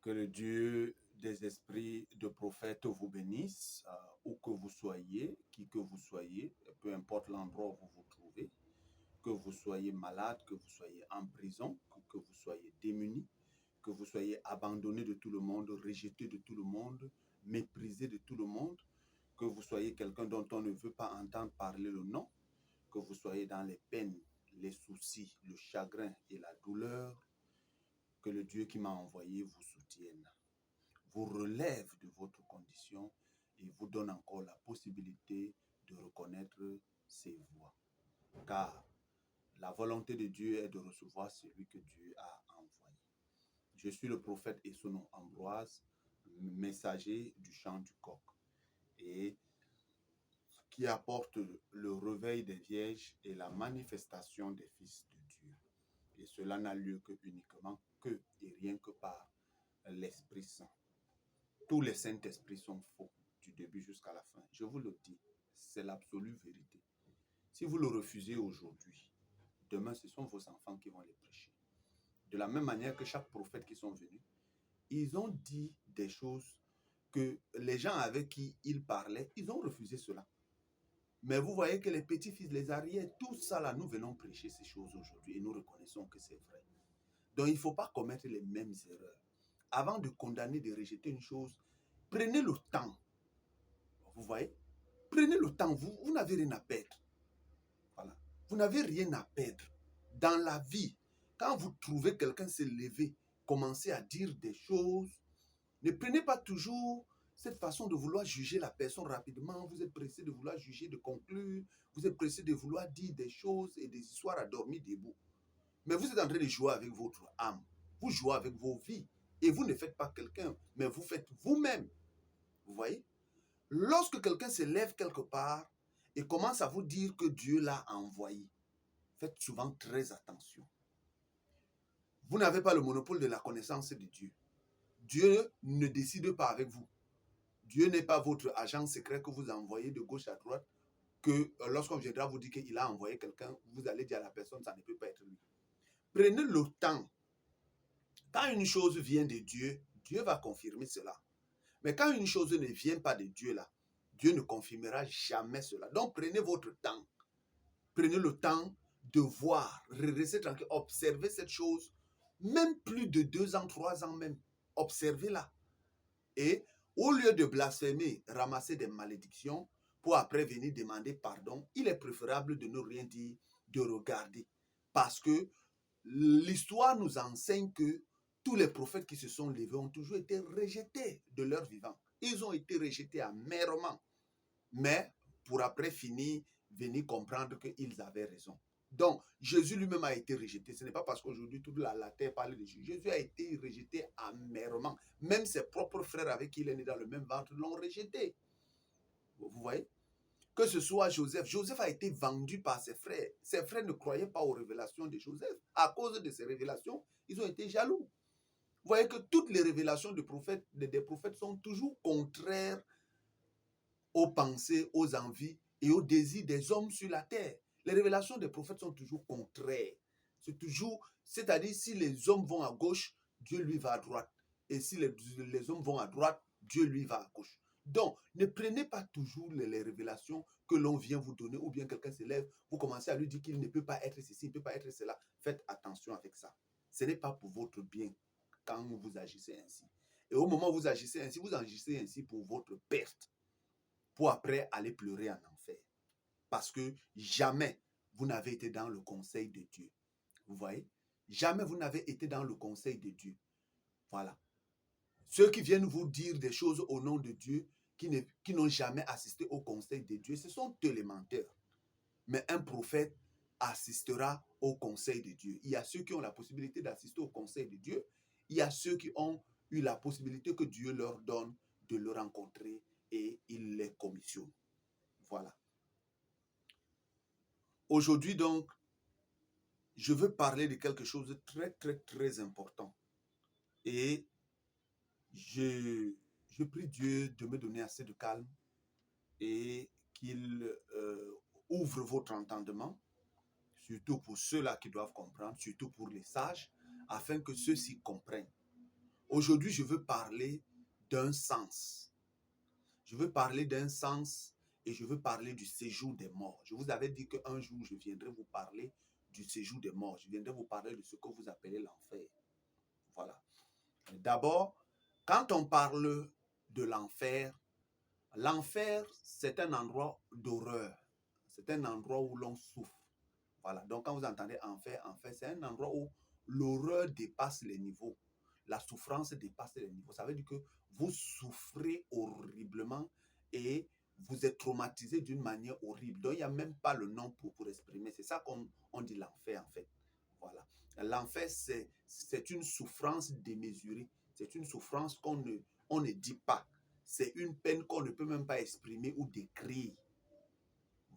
Que le Dieu des esprits de prophètes vous bénisse, où que vous soyez, qui que vous soyez, peu importe l'endroit où vous vous trouvez, que vous soyez malade, que vous soyez en prison, que vous soyez démuni, que vous soyez abandonné de tout le monde, rejeté de tout le monde, méprisé de tout le monde, que vous soyez quelqu'un dont on ne veut pas entendre parler le nom, que vous soyez dans les peines, les soucis, le chagrin et la douleur, que le Dieu qui m'a envoyé vous soutienne, vous relève de votre condition et vous donne encore la possibilité de reconnaître ses voies. Car la volonté de Dieu est de recevoir celui que Dieu a envoyé. Je suis le prophète et son nom Ambroise, messager du chant du coq, et qui apporte le réveil des vierges et la manifestation des fils de Dieu. Et cela n'a lieu que uniquement que et rien que par l'Esprit Saint. Tous les Saint-Esprits sont faux, du début jusqu'à la fin. Je vous le dis, c'est l'absolue vérité. Si vous le refusez aujourd'hui, demain, ce sont vos enfants qui vont les prêcher. De la même manière que chaque prophète qui sont venus, ils ont dit des choses que les gens avec qui ils parlaient, ils ont refusé cela. Mais vous voyez que les petits-fils, les arrières, tout ça là, nous venons prêcher ces choses aujourd'hui et nous reconnaissons que c'est vrai. Donc il ne faut pas commettre les mêmes erreurs. Avant de condamner, de rejeter une chose, prenez le temps. Vous voyez? Prenez le temps, vous n'avez rien à perdre. Voilà. Vous n'avez rien à perdre. Dans la vie, quand vous trouvez quelqu'un se lever, commencer à dire des choses, ne prenez pas toujours cette façon de vouloir juger la personne rapidement. Vous êtes pressé de vouloir juger, de conclure. Vous êtes pressé de vouloir dire des choses et des histoires à dormir debout. Mais vous êtes en train de jouer avec votre âme. Vous jouez avec vos vies. Et vous ne faites pas quelqu'un, mais vous faites vous-même. Vous voyez? Lorsque quelqu'un se lève quelque part et commence à vous dire que Dieu l'a envoyé, faites souvent très attention. Vous n'avez pas le monopole de la connaissance de Dieu. Dieu ne décide pas avec vous. Dieu n'est pas votre agent secret que vous envoyez de gauche à droite, que lorsqu'on viendra vous dire qu'il a envoyé quelqu'un, vous allez dire à la personne, ça ne peut pas être lui. Prenez le temps. Quand une chose vient de Dieu, Dieu va confirmer cela. Mais quand une chose ne vient pas de Dieu là, Dieu ne confirmera jamais cela. Donc prenez votre temps. Prenez le temps de voir, restez tranquille, observez cette chose, même plus de 2 ans, 3 ans même. Observez-la. Et au lieu de blasphémer, ramasser des malédictions, pour après venir demander pardon, il est préférable de ne rien dire, de regarder. Parce que l'histoire nous enseigne que tous les prophètes qui se sont levés ont toujours été rejetés de leur vivant. Ils ont été rejetés amèrement. Mais pour après finir, venir comprendre qu'ils avaient raison. Donc, Jésus lui-même a été rejeté. Ce n'est pas parce qu'aujourd'hui, toute la terre parle de Jésus. Jésus a été rejeté amèrement. Même ses propres frères avec qui il est né dans le même ventre l'ont rejeté. Vous voyez? Que ce soit Joseph. Joseph a été vendu par ses frères. Ses frères ne croyaient pas aux révélations de Joseph. À cause de ces révélations, ils ont été jaloux. Vous voyez que toutes les révélations des prophètes sont toujours contraires aux pensées, aux envies et aux désirs des hommes sur la terre. Les révélations des prophètes sont toujours contraires. C'est toujours, c'est-à-dire si les hommes vont à gauche, Dieu lui va à droite. Et si les hommes vont à droite, Dieu lui va à gauche. Donc, ne prenez pas toujours les révélations que l'on vient vous donner ou bien quelqu'un se lève, vous commencez à lui dire qu'il ne peut pas être ceci, il ne peut pas être cela. Faites attention avec ça. Ce n'est pas pour votre bien quand vous agissez ainsi. Et au moment où vous agissez ainsi pour votre perte. Pour après aller pleurer en enfer. Parce que jamais vous n'avez été dans le conseil de Dieu. Vous voyez? Jamais vous n'avez été dans le conseil de Dieu. Voilà. Ceux qui viennent vous dire des choses au nom de Dieu, qui n'ont jamais assisté au conseil de Dieu, ce sont eux les menteurs. Mais un prophète assistera au conseil de Dieu. Il y a ceux qui ont la possibilité d'assister au conseil de Dieu. Il y a ceux qui ont eu la possibilité que Dieu leur donne de le rencontrer et il les commissionne. Voilà. Aujourd'hui donc, je veux parler de quelque chose de très très très important. Et je prie Dieu de me donner assez de calme et qu'il ouvre votre entendement, surtout pour ceux-là qui doivent comprendre, surtout pour les sages, afin que ceux-ci comprennent. Aujourd'hui, je veux parler d'un sens. Je veux parler d'un sens et je veux parler du séjour des morts. Je vous avais dit qu'un jour, je viendrai vous parler du séjour des morts. Je viendrai vous parler de ce que vous appelez l'enfer. Voilà. D'abord, quand on parle de l'enfer, l'enfer, c'est un endroit d'horreur. C'est un endroit où l'on souffre. Voilà. Donc, quand vous entendez enfer, c'est un endroit où l'horreur dépasse les niveaux. La souffrance dépasse les niveaux. Ça veut dire que vous souffrez horriblement et vous êtes traumatisé d'une manière horrible. Donc, il n'y a même pas le nom pour exprimer. C'est ça qu'on dit l'enfer, en fait. Voilà. L'enfer, c'est une souffrance démesurée. C'est une souffrance qu'on ne dit pas. C'est une peine qu'on ne peut même pas exprimer ou décrire.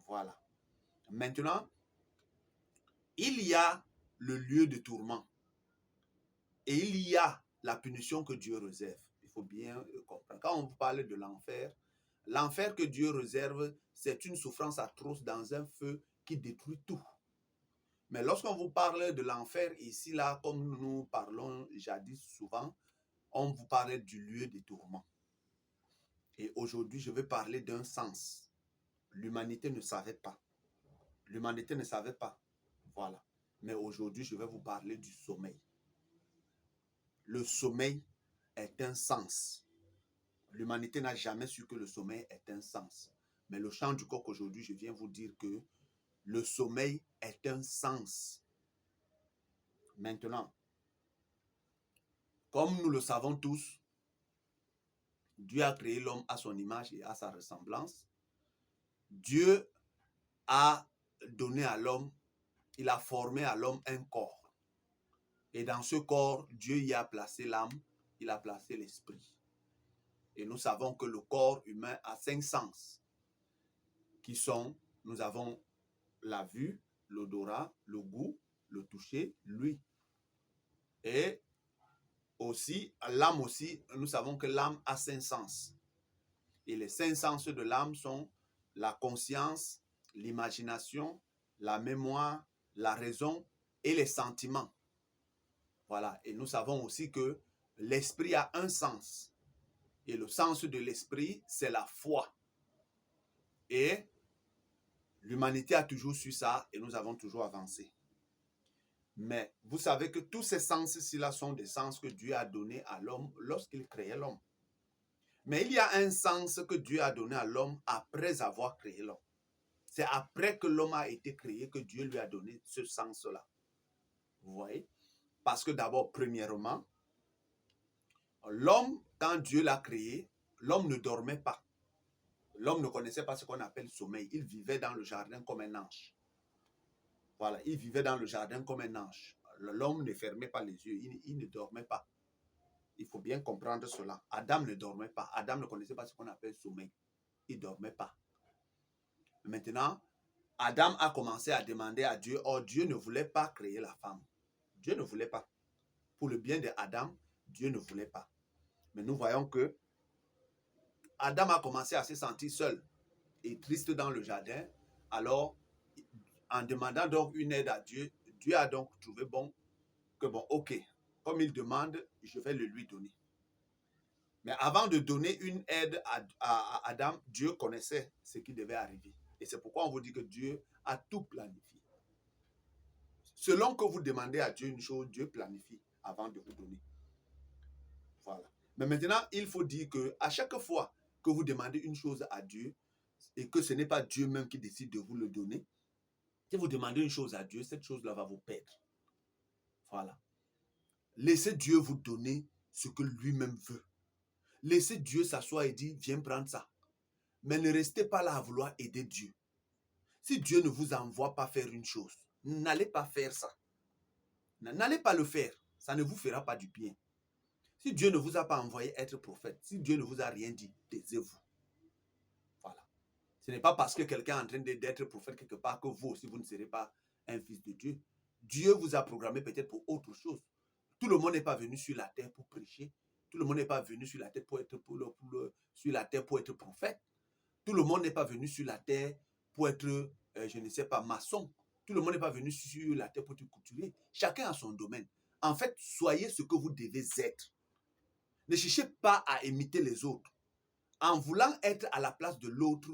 Voilà. Maintenant, il y a le lieu de tourment et il y a la punition que Dieu réserve. Il faut bien comprendre. Quand on parle de l'enfer, l'enfer que Dieu réserve, c'est une souffrance atroce dans un feu qui détruit tout. Mais lorsqu'on vous parle de l'enfer, ici, là, comme nous parlons jadis souvent, on vous parle du lieu de tourment. Et aujourd'hui, je vais parler d'un sens. L'humanité ne savait pas. L'humanité ne savait pas. Voilà. Mais aujourd'hui, je vais vous parler du sommeil. Le sommeil est un sens. L'humanité n'a jamais su que le sommeil est un sens. Mais le chant du coq aujourd'hui, je viens vous dire que le sommeil est un sens. Maintenant, comme nous le savons tous, Dieu a créé l'homme à son image et à sa ressemblance. Dieu a donné à l'homme, il a formé à l'homme un corps. Et dans ce corps, Dieu y a placé l'âme, il a placé l'esprit. Et nous savons que le corps humain a 5 sens, qui sont, nous avons la vue, l'odorat, le goût, le toucher, l'ouïe. Et aussi, l'âme aussi, nous savons que l'âme a 5 sens. Et les 5 sens de l'âme sont la conscience, l'imagination, la mémoire, la raison et les sentiments. Voilà. Et nous savons aussi que l'esprit a un sens. Et le sens de l'esprit, c'est la foi. Et l'humanité a toujours su ça et nous avons toujours avancé. Mais vous savez que tous ces sens-ci-là sont des sens que Dieu a donnés à l'homme lorsqu'il créait l'homme. Mais il y a un sens que Dieu a donné à l'homme après avoir créé l'homme. C'est après que l'homme a été créé que Dieu lui a donné ce sens-là. Vous voyez? Parce que d'abord, premièrement, l'homme, quand Dieu l'a créé, l'homme ne dormait pas. L'homme ne connaissait pas ce qu'on appelle sommeil. Il vivait dans le jardin comme un ange. Voilà, il vivait dans le jardin comme un ange. L'homme ne fermait pas les yeux, il ne dormait pas. Il faut bien comprendre cela. Adam ne dormait pas. Adam ne connaissait pas ce qu'on appelle sommeil. Il ne dormait pas. Maintenant, Adam a commencé à demander à Dieu. Or, Dieu ne voulait pas créer la femme. Dieu ne voulait pas. Pour le bien d'Adam, Dieu ne voulait pas. Mais nous voyons que Adam a commencé à se sentir seul et triste dans le jardin. Alors, en demandant donc une aide à Dieu, Dieu a donc trouvé bon que bon, ok, comme il demande, je vais le lui donner. Mais avant de donner une aide à Adam, Dieu connaissait ce qui devait arriver. Et c'est pourquoi on vous dit que Dieu a tout planifié. Selon que vous demandez à Dieu une chose, Dieu planifie avant de vous donner. Voilà. Mais maintenant, il faut dire qu'à chaque fois que vous demandez une chose à Dieu et que ce n'est pas Dieu même qui décide de vous le donner, si vous demandez une chose à Dieu, cette chose-là va vous perdre. Voilà. Laissez Dieu vous donner ce que lui-même veut. Laissez Dieu s'asseoir et dire, viens prendre ça. Mais ne restez pas là à vouloir aider Dieu. Si Dieu ne vous envoie pas faire une chose, n'allez pas faire ça. N'allez pas le faire. Ça ne vous fera pas du bien. Si Dieu ne vous a pas envoyé être prophète, si Dieu ne vous a rien dit, taisez-vous. Voilà. Ce n'est pas parce que quelqu'un est en train d'être prophète quelque part que vous aussi, vous ne serez pas un fils de Dieu. Dieu vous a programmé peut-être pour autre chose. Tout le monde n'est pas venu sur la terre pour prêcher. Tout le monde n'est pas venu sur la terre pour être, sur la terre pour être prophète. Tout le monde n'est pas venu sur la terre pour être, je ne sais pas, maçon. Tout le monde n'est pas venu sur la terre pour être couturier. Chacun a son domaine. En fait, soyez ce que vous devez être. Ne cherchez pas à imiter les autres. En voulant être à la place de l'autre,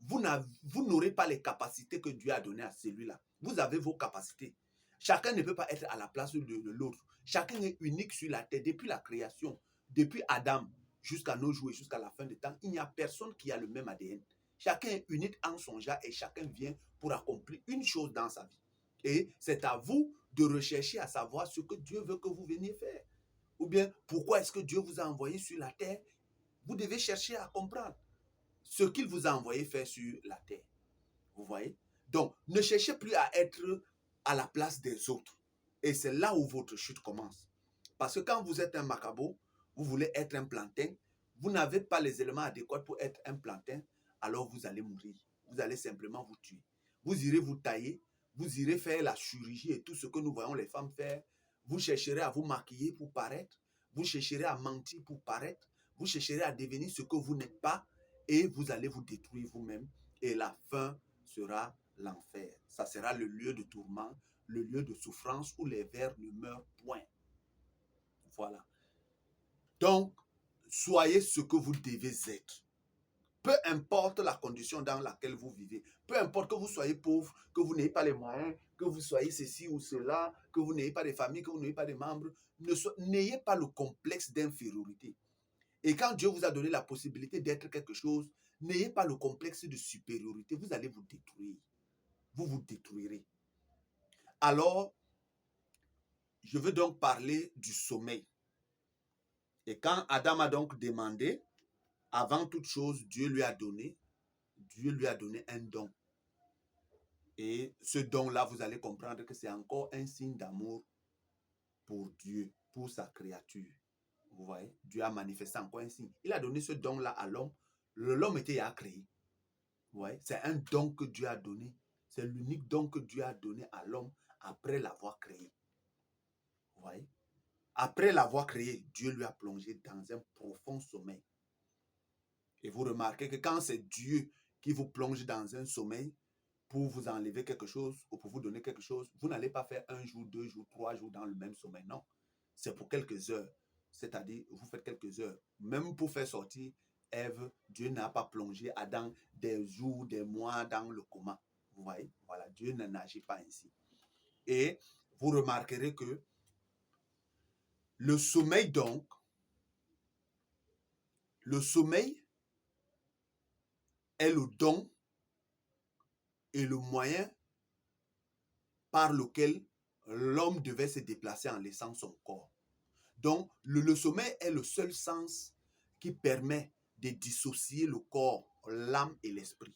vous n'aurez pas les capacités que Dieu a données à celui-là. Vous avez vos capacités. Chacun ne peut pas être à la place de l'autre. Chacun est unique sur la terre. Depuis la création, depuis Adam jusqu'à nos jours et jusqu'à la fin des temps, il n'y a personne qui a le même ADN. Chacun est unique en son genre et chacun vient pour accomplir une chose dans sa vie. Et c'est à vous de rechercher à savoir ce que Dieu veut que vous veniez faire. Ou bien, pourquoi est-ce que Dieu vous a envoyé sur la terre? Vous devez chercher à comprendre ce qu'il vous a envoyé faire sur la terre. Vous voyez? Donc, ne cherchez plus à être à la place des autres. Et c'est là où votre chute commence. Parce que quand vous êtes un macabo, vous voulez être un plantain, vous n'avez pas les éléments adéquats pour être un plantain, alors vous allez mourir. Vous allez simplement vous tuer. Vous irez vous tailler, vous irez faire la chirurgie et tout ce que nous voyons les femmes faire. Vous chercherez à vous maquiller pour paraître. Vous chercherez à mentir pour paraître. Vous chercherez à devenir ce que vous n'êtes pas et vous allez vous détruire vous-même. Et la fin sera l'enfer. Ça sera le lieu de tourment, le lieu de souffrance où les vers ne meurent point. Voilà. Donc, soyez ce que vous devez être. Peu importe la condition dans laquelle vous vivez, peu importe que vous soyez pauvre, que vous n'ayez pas les moyens, que vous soyez ceci ou cela, que vous n'ayez pas de famille, que vous n'ayez pas de membres, n'ayez pas le complexe d'infériorité. Et quand Dieu vous a donné la possibilité d'être quelque chose, n'ayez pas le complexe de supériorité. Vous allez vous détruire. Vous vous détruirez. Alors, je veux donc parler du sommeil. Et quand Adam a donc demandé, avant toute chose, Dieu lui a donné un don. Et ce don-là, vous allez comprendre que c'est encore un signe d'amour pour Dieu, pour sa créature. Vous voyez, Dieu a manifesté encore un signe. Il a donné ce don-là à l'homme. L'homme était à créer. Vous voyez, c'est un don que Dieu a donné. C'est l'unique don que Dieu a donné à l'homme après l'avoir créé. Vous voyez, après l'avoir créé, Dieu lui a plongé dans un profond sommeil. Et vous remarquez que quand c'est Dieu qui vous plonge dans un sommeil pour vous enlever quelque chose ou pour vous donner quelque chose, vous n'allez pas faire 1 jour, 2 jours, 3 jours dans le même sommeil. Non, c'est pour quelques heures. C'est-à-dire, vous faites quelques heures. Même pour faire sortir Ève, Dieu n'a pas plongé Adam des jours, des mois dans le coma. Vous voyez, voilà, Dieu n'agit pas ainsi. Et vous remarquerez que le sommeil donc, le sommeil est le don et le moyen par lequel l'homme devait se déplacer en laissant son corps. Donc, le sommeil est le seul sens qui permet de dissocier le corps, l'âme et l'esprit.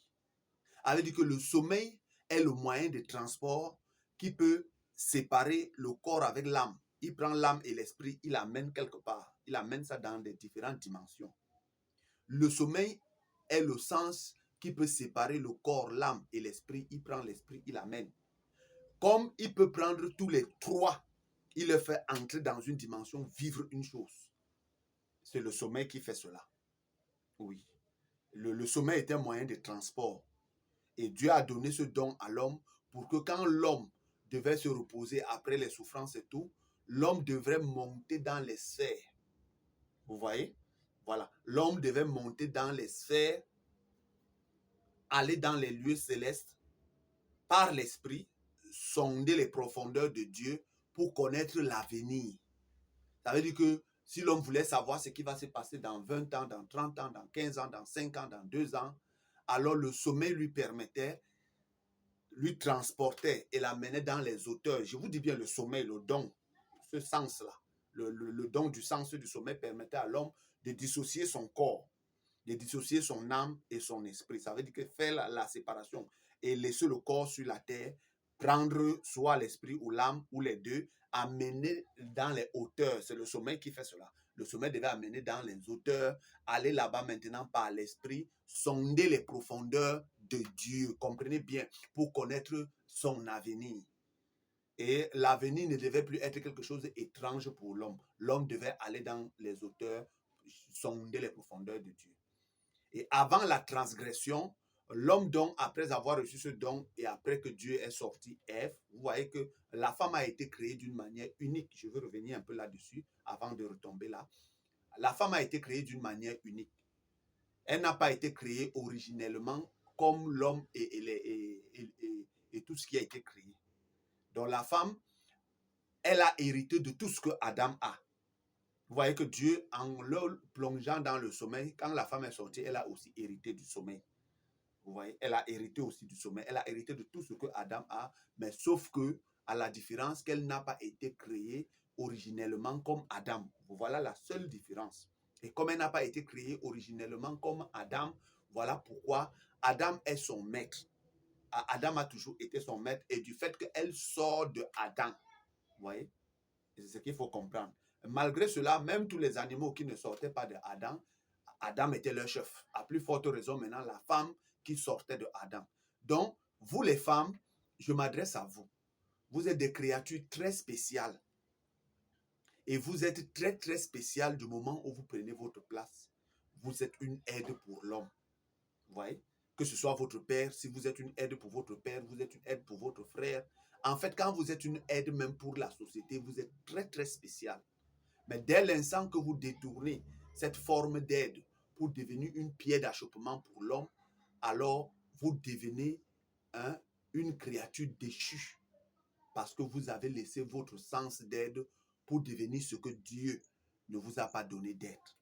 Ça veut dire que le sommeil est le moyen de transport qui peut séparer le corps avec l'âme. Il prend l'âme et l'esprit, il l'amène quelque part. Il amène ça dans des différentes dimensions. Le sommeil est le sens qui peut séparer le corps, l'âme et l'esprit. Il prend l'esprit, il l'amène. Comme il peut prendre tous les trois, il le fait entrer dans une dimension, vivre une chose. C'est le sommeil qui fait cela. Oui. Le sommeil est un moyen de transport. Et Dieu a donné ce don à l'homme pour que quand l'homme devait se reposer après les souffrances et tout, l'homme devrait monter dans les sphères. Vous voyez? Voilà. L'homme devait monter dans les sphères, aller dans les lieux célestes par l'esprit, sonder les profondeurs de Dieu pour connaître l'avenir. Ça veut dire que si l'homme voulait savoir ce qui va se passer dans 20 ans, dans 30 ans, dans 15 ans, dans 5 ans, dans 2 ans, alors le sommeil lui permettait, lui transportait et l'amenait dans les hauteurs. Je vous dis bien le sommeil, le don, ce sens-là. Le don du sens du sommeil permettait à l'homme de dissocier son corps, de dissocier son âme et son esprit. Ça veut dire que faire la séparation et laisser le corps sur la terre, prendre soit l'esprit ou l'âme ou les deux, amener dans les hauteurs. C'est le sommeil qui fait cela. Le sommeil devait amener dans les hauteurs, aller là-bas maintenant par l'esprit, sonder les profondeurs de Dieu. Comprenez bien, pour connaître son avenir. Et l'avenir ne devait plus être quelque chose d'étrange pour l'homme. L'homme devait aller dans les hauteurs, sonder les profondeurs de Dieu. Et avant la transgression, l'homme donc, après avoir reçu ce don et après que Dieu ait sorti Ève, vous voyez que la femme a été créée d'une manière unique. Je veux revenir un peu là-dessus avant de retomber là. La femme a été créée d'une manière unique. Elle n'a pas été créée originellement comme l'homme et tout ce qui a été créé. Donc la femme, elle a hérité de tout ce que Adam a. Vous voyez que Dieu, en le plongeant dans le sommeil, quand la femme est sortie, elle a aussi hérité du sommeil. Vous voyez, elle a hérité aussi du sommeil. Elle a hérité de tout ce que Adam a, mais sauf que, à la différence qu'elle n'a pas été créée originellement comme Adam. Voilà la seule différence. Et comme elle n'a pas été créée originellement comme Adam, voilà pourquoi Adam est son maître. Adam a toujours été son maître et du fait qu'elle sort de Adam, vous voyez, c'est ce qu'il faut comprendre. Malgré cela, même tous les animaux qui ne sortaient pas de Adam, Adam était leur chef. À plus forte raison maintenant, la femme qui sortait de Adam. Donc, vous les femmes, je m'adresse à vous. Vous êtes des créatures très spéciales. Et vous êtes très, très spéciales du moment où vous prenez votre place. Vous êtes une aide pour l'homme. Vous voyez? Que ce soit votre père, si vous êtes une aide pour votre père, vous êtes une aide pour votre frère. En fait, quand vous êtes une aide même pour la société, vous êtes très, très spécial. Mais dès l'instant que vous détournez cette forme d'aide pour devenir une pierre d'achoppement pour l'homme, alors vous devenez une créature déchue parce que vous avez laissé votre sens d'aide pour devenir ce que Dieu ne vous a pas donné d'être.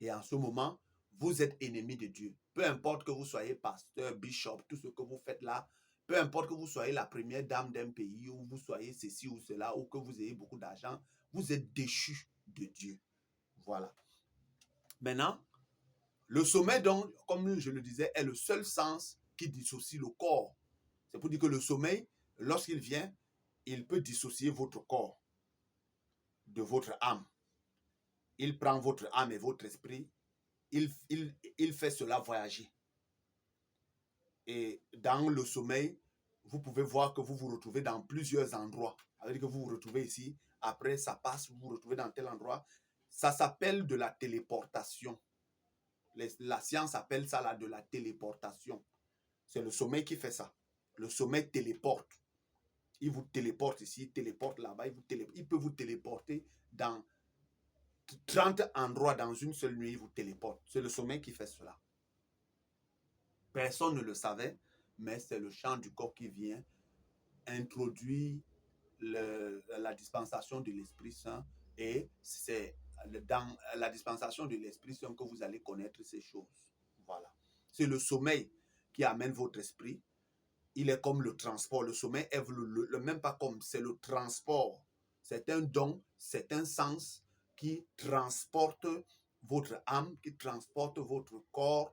Et en ce moment, vous êtes ennemi de Dieu. Peu importe que vous soyez pasteur, bishop, tout ce que vous faites là, peu importe que vous soyez la première dame d'un pays, ou vous soyez ceci ou cela, ou que vous ayez beaucoup d'argent, vous êtes déchu de Dieu. Voilà. Maintenant, le sommeil, donc, comme je le disais, est le seul sens qui dissocie le corps. C'est pour dire que le sommeil, lorsqu'il vient, il peut dissocier votre corps de votre âme. Il prend votre âme et votre esprit, il fait cela voyager. Et dans le sommeil, vous pouvez voir que vous vous retrouvez dans plusieurs endroits. C'est-à-dire que vous vous retrouvez ici, après ça passe, vous vous retrouvez dans tel endroit. Ça s'appelle de la téléportation. La science appelle ça là de la téléportation. C'est le sommeil qui fait ça. Le sommeil téléporte. Il vous téléporte ici, il téléporte là-bas, il peut vous téléporter dans 30 endroits dans une seule nuit, il vous téléporte. C'est le sommeil qui fait cela. Personne ne le savait, mais c'est le chant du corps qui vient introduire la dispensation de l'Esprit Saint et c'est dans la dispensation de l'Esprit Saint que vous allez connaître ces choses. Voilà. C'est le sommeil qui amène votre esprit. Il est comme le transport. Le sommeil est le même pas comme, c'est le transport. C'est un don, c'est un sens qui transporte votre âme, qui transporte votre corps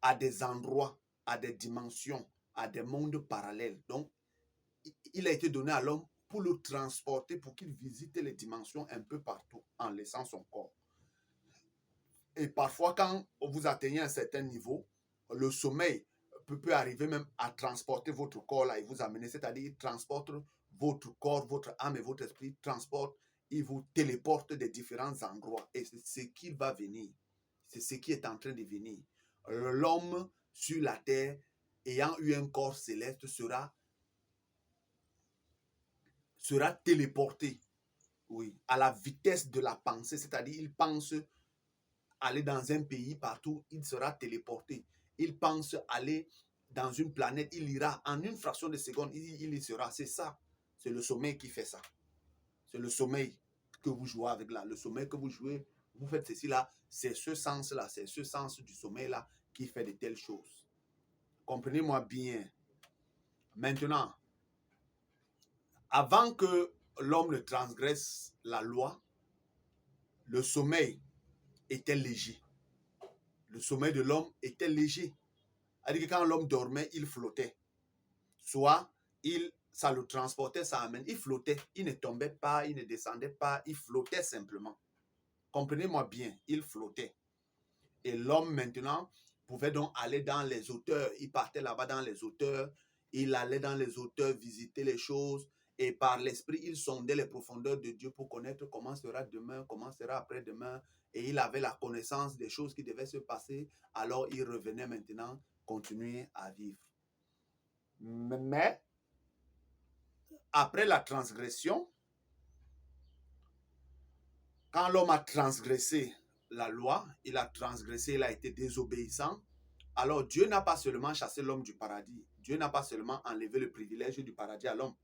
à des endroits, à des dimensions, à des mondes parallèles. Donc, il a été donné à l'homme pour le transporter, pour qu'il visite les dimensions un peu partout en laissant son corps. Et parfois, quand vous atteignez un certain niveau, le sommeil peut arriver même à transporter votre corps là et vous amener, c'est-à-dire il transporte votre corps, votre âme et votre esprit, transporte, il vous téléporte des différents endroits. Et c'est ce qui va venir. C'est ce qui est en train de venir. L'homme sur la terre, ayant eu un corps céleste, sera téléporté, oui, à la vitesse de la pensée, c'est-à-dire il pense aller dans un pays partout, il sera téléporté. Il pense aller dans une planète, il ira en une fraction de seconde, il y sera. C'est ça, c'est le sommeil qui fait ça. C'est le sommeil que vous jouez avec là, le sommeil que vous jouez, vous faites ceci là, c'est ce sens-là, c'est ce sens du sommeil-là qui fait de telles choses. Comprenez-moi bien. Maintenant, avant que l'homme ne transgresse la loi, le sommeil était léger. Le sommeil de l'homme était léger. C'est-à-dire que quand l'homme dormait, il flottait. Soit ça le transportait, ça amène. Il flottait. Il ne tombait pas, il ne descendait pas, il flottait simplement. Comprenez-moi bien, il flottait. Et l'homme maintenant pouvait donc aller dans les hauteurs. Il partait là-bas dans les hauteurs. Il allait dans les hauteurs visiter les choses. Et par l'esprit, il sondait les profondeurs de Dieu pour connaître comment sera demain, comment sera après-demain. Et il avait la connaissance des choses qui devaient se passer. Alors il revenait maintenant continuer à vivre. Mais après la transgression, quand l'homme a transgressé la loi, il a transgressé, il a été désobéissant. Alors Dieu n'a pas seulement chassé l'homme du paradis, Dieu n'a pas seulement enlevé le privilège du paradis à l'homme.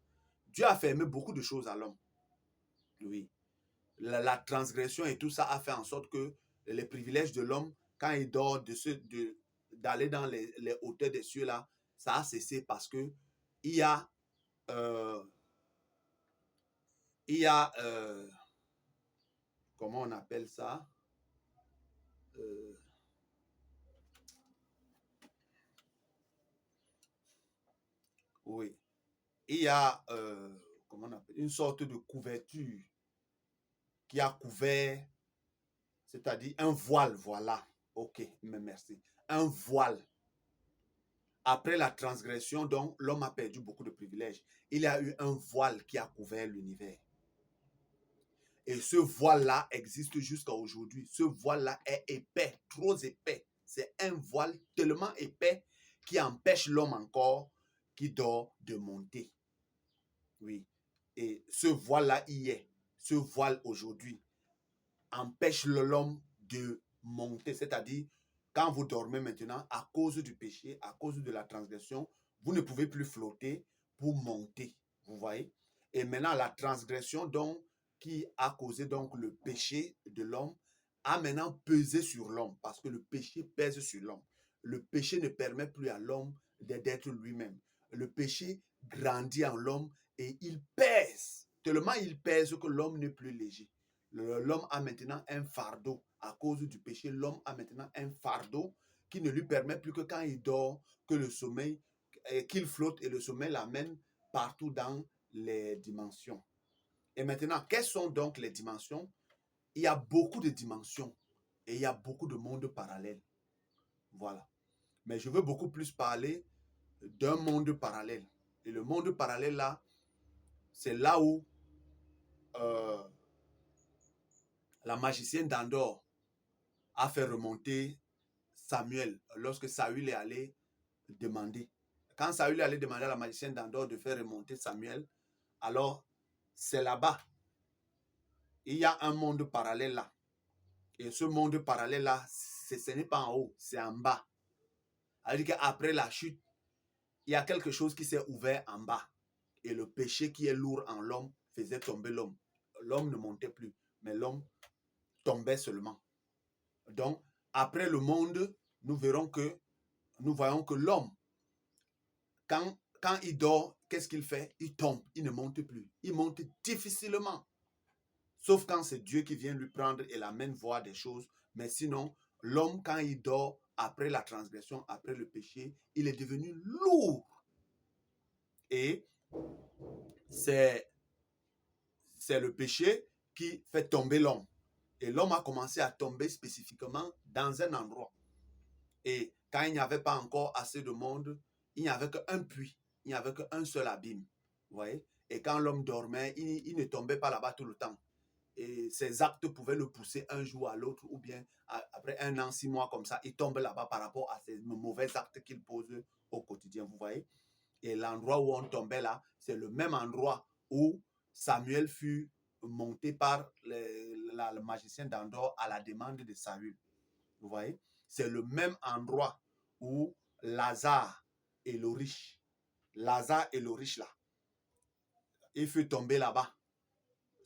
Dieu a fermé beaucoup de choses à l'homme. Oui. La transgression et tout ça a fait en sorte que les privilèges de l'homme, quand il dort d'aller dans les hauteurs des cieux là, ça a cessé parce que il y a comment on appelle ça? Oui, il y a comment on appelle, une sorte de couverture qui a couvert, c'est-à-dire un voile, voilà. Ok, mais merci. Un voile. Après la transgression, donc, l'homme a perdu beaucoup de privilèges. Il y a eu un voile qui a couvert l'univers. Et ce voile-là existe jusqu'à aujourd'hui. Ce voile-là est épais, trop épais. C'est un voile tellement épais qui empêche l'homme encore qui dort de monter. Oui. Et ce voile-là y est. Ce voile aujourd'hui empêche l'homme de monter. C'est-à-dire, quand vous dormez maintenant, à cause du péché, à cause de la transgression, vous ne pouvez plus flotter pour monter. Vous voyez? Et maintenant, la transgression donc, qui a causé donc le péché de l'homme a maintenant pesé sur l'homme parce que le péché pèse sur l'homme. Le péché ne permet plus à l'homme d'être lui-même. Le péché grandit en l'homme et il pèse. Tellement il pèse que l'homme n'est plus léger. L'homme a maintenant un fardeau. À cause du péché, l'homme a maintenant un fardeau qui ne lui permet plus que quand il dort, que le sommeil, qu'il flotte et le sommeil l'amène partout dans les dimensions. Et maintenant, quelles sont donc les dimensions? Il y a beaucoup de dimensions et il y a beaucoup de mondes parallèles. Voilà. Mais je veux beaucoup plus parler d'un monde parallèle. Et le monde parallèle là, c'est là où la magicienne d'Endor a fait remonter Samuel lorsque Saül est allé demander. Quand Saül est allé demander à la magicienne d'Endor de faire remonter Samuel, alors c'est là-bas. Il y a un monde parallèle là. Et ce monde parallèle là, ce n'est pas en haut, c'est en bas. C'est-à-dire qu'après la chute, il y a quelque chose qui s'est ouvert en bas. Et le péché qui est lourd en l'homme faisait tomber l'homme. L'homme ne montait plus, mais l'homme tombait seulement. Donc, après le monde, nous voyons que l'homme, quand il dort, qu'est-ce qu'il fait? Il tombe, il ne monte plus. Il monte difficilement. Sauf quand c'est Dieu qui vient lui prendre et l'amène voir des choses. Mais sinon, l'homme, quand il dort, après la transgression, après le péché, il est devenu lourd. Et c'est le péché qui fait tomber l'homme. Et l'homme a commencé à tomber spécifiquement dans un endroit. Et quand il n'y avait pas encore assez de monde, il n'y avait qu'un puits, il n'y avait qu'un seul abîme. Vous voyez? Et quand l'homme dormait, il ne tombait pas là-bas tout le temps. Et ses actes pouvaient le pousser un jour à l'autre, ou bien après 1 an, 6 mois comme ça, il tombe là-bas par rapport à ces mauvais actes qu'il pose au quotidien. Vous voyez? Et l'endroit où on tombait là, c'est le même endroit où Samuel fut monté par le magicien d'Endor à la demande de Saül. Vous voyez? C'est le même endroit où Lazare et le riche là, il fut tombé là-bas.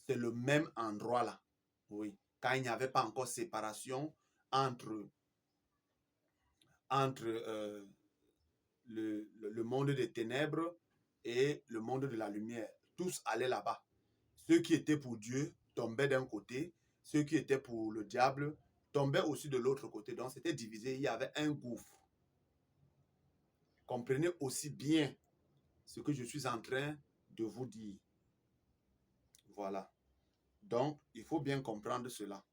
C'est le même endroit là. Oui. Quand il n'y avait pas encore séparation entre le monde des ténèbres et le monde de la lumière. Tous allaient là-bas. Ceux qui étaient pour Dieu tombaient d'un côté, ceux qui étaient pour le diable tombaient aussi de l'autre côté. Donc c'était divisé, il y avait un gouffre. Comprenez aussi bien ce que je suis en train de vous dire. Voilà. Donc, il faut bien comprendre cela.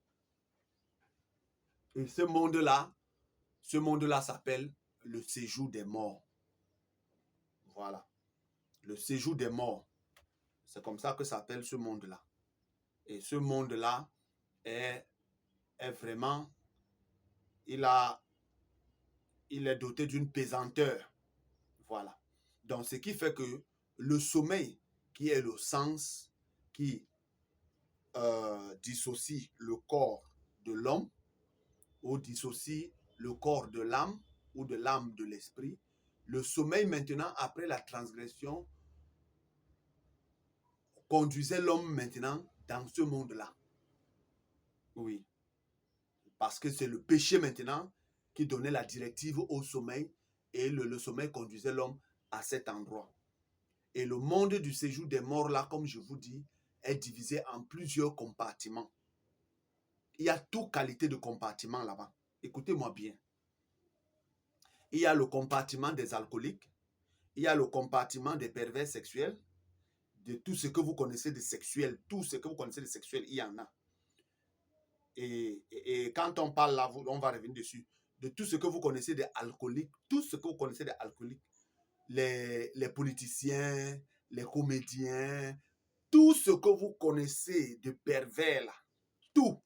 Et ce monde-là s'appelle le séjour des morts. Voilà. Le séjour des morts. C'est comme ça que s'appelle ce monde-là. Et ce monde-là est vraiment, il est doté d'une pesanteur. Voilà. Donc, ce qui fait que le sommeil, qui est le sens qui dissocie le corps de l'homme, ou dissocie le corps de l'âme ou de l'âme de l'esprit. Le sommeil maintenant, après la transgression, conduisait l'homme maintenant dans ce monde-là. Oui. Parce que c'est le péché maintenant qui donnait la directive au sommeil et le sommeil conduisait l'homme à cet endroit. Et le monde du séjour des morts là, comme je vous dis, est divisé en plusieurs compartiments. Il y a toute qualité de compartiment là-bas. Écoutez-moi bien. Il y a le compartiment des alcooliques, il y a le compartiment des pervers sexuels, de tout ce que vous connaissez de sexuel, tout ce que vous connaissez de sexuel, il y en a. Et quand on parle là, on va revenir dessus, de tout ce que vous connaissez des alcooliques, tout ce que vous connaissez des alcooliques, les politiciens, les comédiens, tout ce que vous connaissez de pervers là, tout.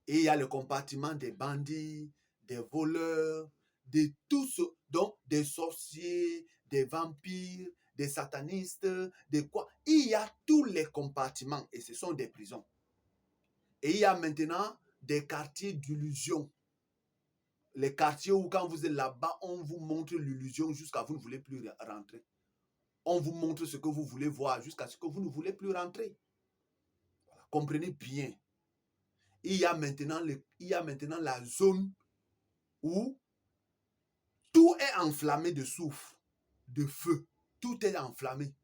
Et il y a le compartiment des bandits, des voleurs, de tout ce, donc des sorciers, des vampires, des satanistes, des quoi. Il y a tous les compartiments et ce sont des prisons. Et il y a maintenant des quartiers d'illusion. Les quartiers où quand vous êtes là-bas, on vous montre l'illusion jusqu'à vous ne voulez plus rentrer. On vous montre ce que vous voulez voir jusqu'à ce que vous ne voulez plus rentrer. Voilà. Comprenez bien. Il y a maintenant la zone où tout est enflammé de soufre, de feu. Tout est enflammé.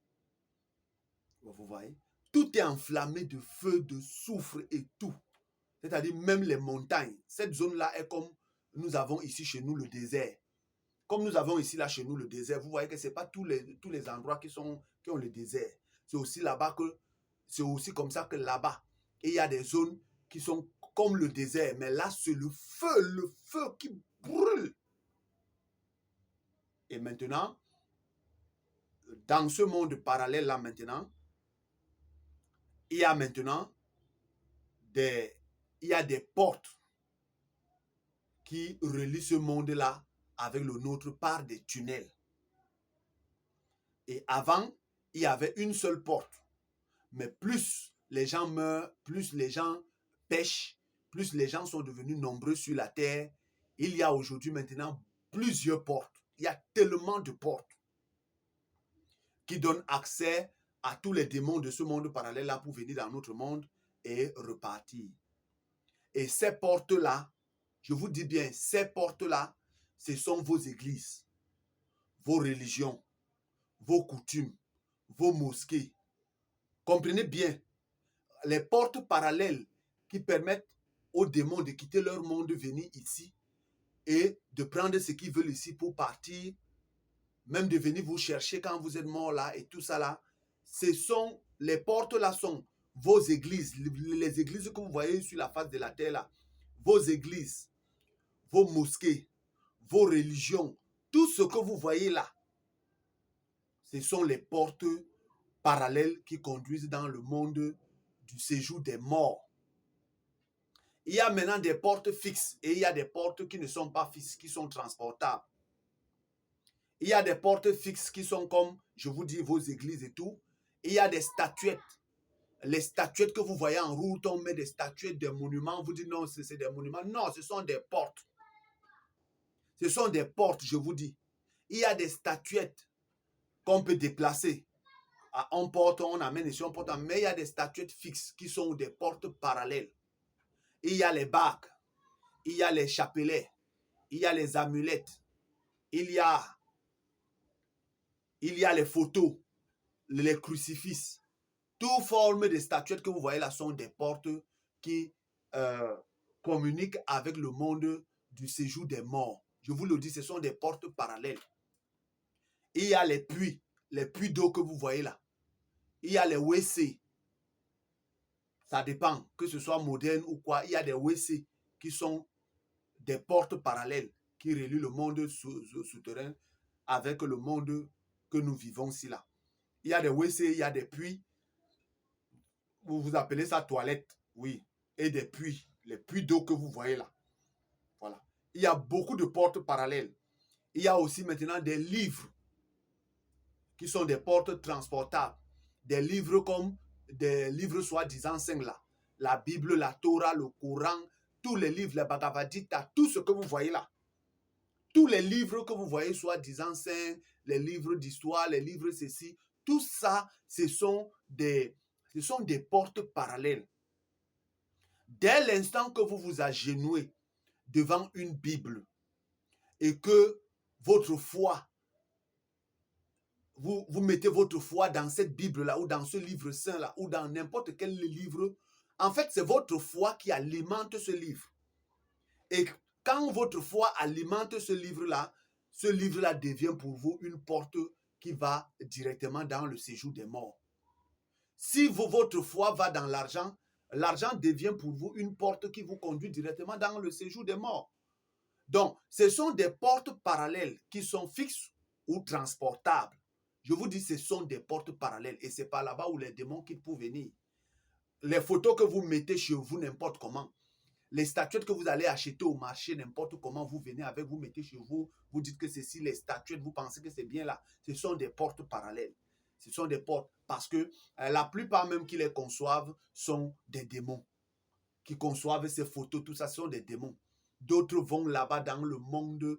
Vous voyez? Tout est enflammé de feu, de soufre et tout. C'est-à-dire même les montagnes. Cette zone-là est comme nous avons ici chez nous le désert. Comme nous avons ici là chez nous le désert, vous voyez que ce n'est pas tous les endroits qui ont le désert. C'est aussi là-bas que, c'est aussi comme ça que là-bas, il y a des zones qui sont comme le désert. Mais là, c'est le feu qui brûle. Et maintenant, dans ce monde parallèle là maintenant, il y a maintenant des portes qui relient ce monde-là avec le nôtre par des tunnels. Et avant, il y avait une seule porte. Mais plus les gens meurent, plus les gens pêchent, plus les gens sont devenus nombreux sur la terre, il y a aujourd'hui maintenant plusieurs portes. Il y a tellement de portes qui donnent accès à tous les démons de ce monde parallèle-là pour venir dans notre monde et repartir. Et ces portes-là, je vous dis bien, ces portes-là, ce sont vos églises, vos religions, vos coutumes, vos mosquées. Comprenez bien, les portes parallèles qui permettent aux démons de quitter leur monde, de venir ici et de prendre ce qu'ils veulent ici pour partir, même de venir vous chercher quand vous êtes mort là et tout ça là. Les portes là sont vos églises, les églises que vous voyez sur la face de la terre là, vos églises, vos mosquées, vos religions, tout ce que vous voyez là, ce sont les portes parallèles qui conduisent dans le monde du séjour des morts. Il y a maintenant des portes fixes et il y a des portes qui ne sont pas fixes, qui sont transportables. Il y a des portes fixes qui sont comme, je vous dis, vos églises et tout. Il y a des statuettes. Les statuettes que vous voyez en route, on met des statuettes, des monuments. Vous dites non, c'est des monuments. Non, ce sont des portes. Ce sont des portes, je vous dis. Il y a des statuettes qu'on peut déplacer. On porte, on amène ici, on porte. Mais il y a des statuettes fixes qui sont des portes parallèles. Il y a les bagues, il y a les chapelets, il y a les amulettes, il y a les photos, les crucifixes. Toute forme de statuettes que vous voyez là sont des portes qui communiquent avec le monde du séjour des morts. Je vous le dis, ce sont des portes parallèles. Il y a les puits d'eau que vous voyez là. Il y a les WC. Ça dépend, que ce soit moderne ou quoi. Il y a des WC qui sont des portes parallèles qui relient le monde souterrain avec le monde que nous vivons ici là. Il y a des WC, il y a des puits. Vous appelez ça toilette, oui. Et des puits, les puits d'eau que vous voyez là. Voilà. Il y a beaucoup de portes parallèles. Il y a aussi maintenant des livres qui sont des portes transportables. Des livres comme des livres soi-disant saints là. La Bible, la Torah, le Coran, tous les livres, les Bhagavad Gita, tout ce que vous voyez là, tous les livres que vous voyez, soi-disant saints, les livres d'histoire, les livres ceci, tout ça, ce sont des portes parallèles. Dès l'instant que vous vous agenouillez devant une Bible et que votre foi, vous mettez votre foi dans cette Bible-là ou dans ce livre saint-là ou dans n'importe quel livre, en fait, c'est votre foi qui alimente ce livre. Et quand votre foi alimente ce livre-là devient pour vous une porte qui va directement dans le séjour des morts. Si votre foi va dans l'argent, l'argent devient pour vous une porte qui vous conduit directement dans le séjour des morts. Donc, ce sont des portes parallèles qui sont fixes ou transportables. Je vous dis, ce sont des portes parallèles et c'est par là-bas où les démons quittent pour venir. Les photos que vous mettez chez vous n'importe comment, les statuettes que vous allez acheter au marché n'importe comment, vous venez avec, vous mettez chez vous, vous dites que ceci, les statuettes, vous pensez que c'est bien là. Ce sont des portes parallèles. Ce sont des portes parce que la plupart même qui les conçoivent sont des démons. Qui conçoivent ces photos, tout ça, sont des démons. D'autres vont là-bas dans le monde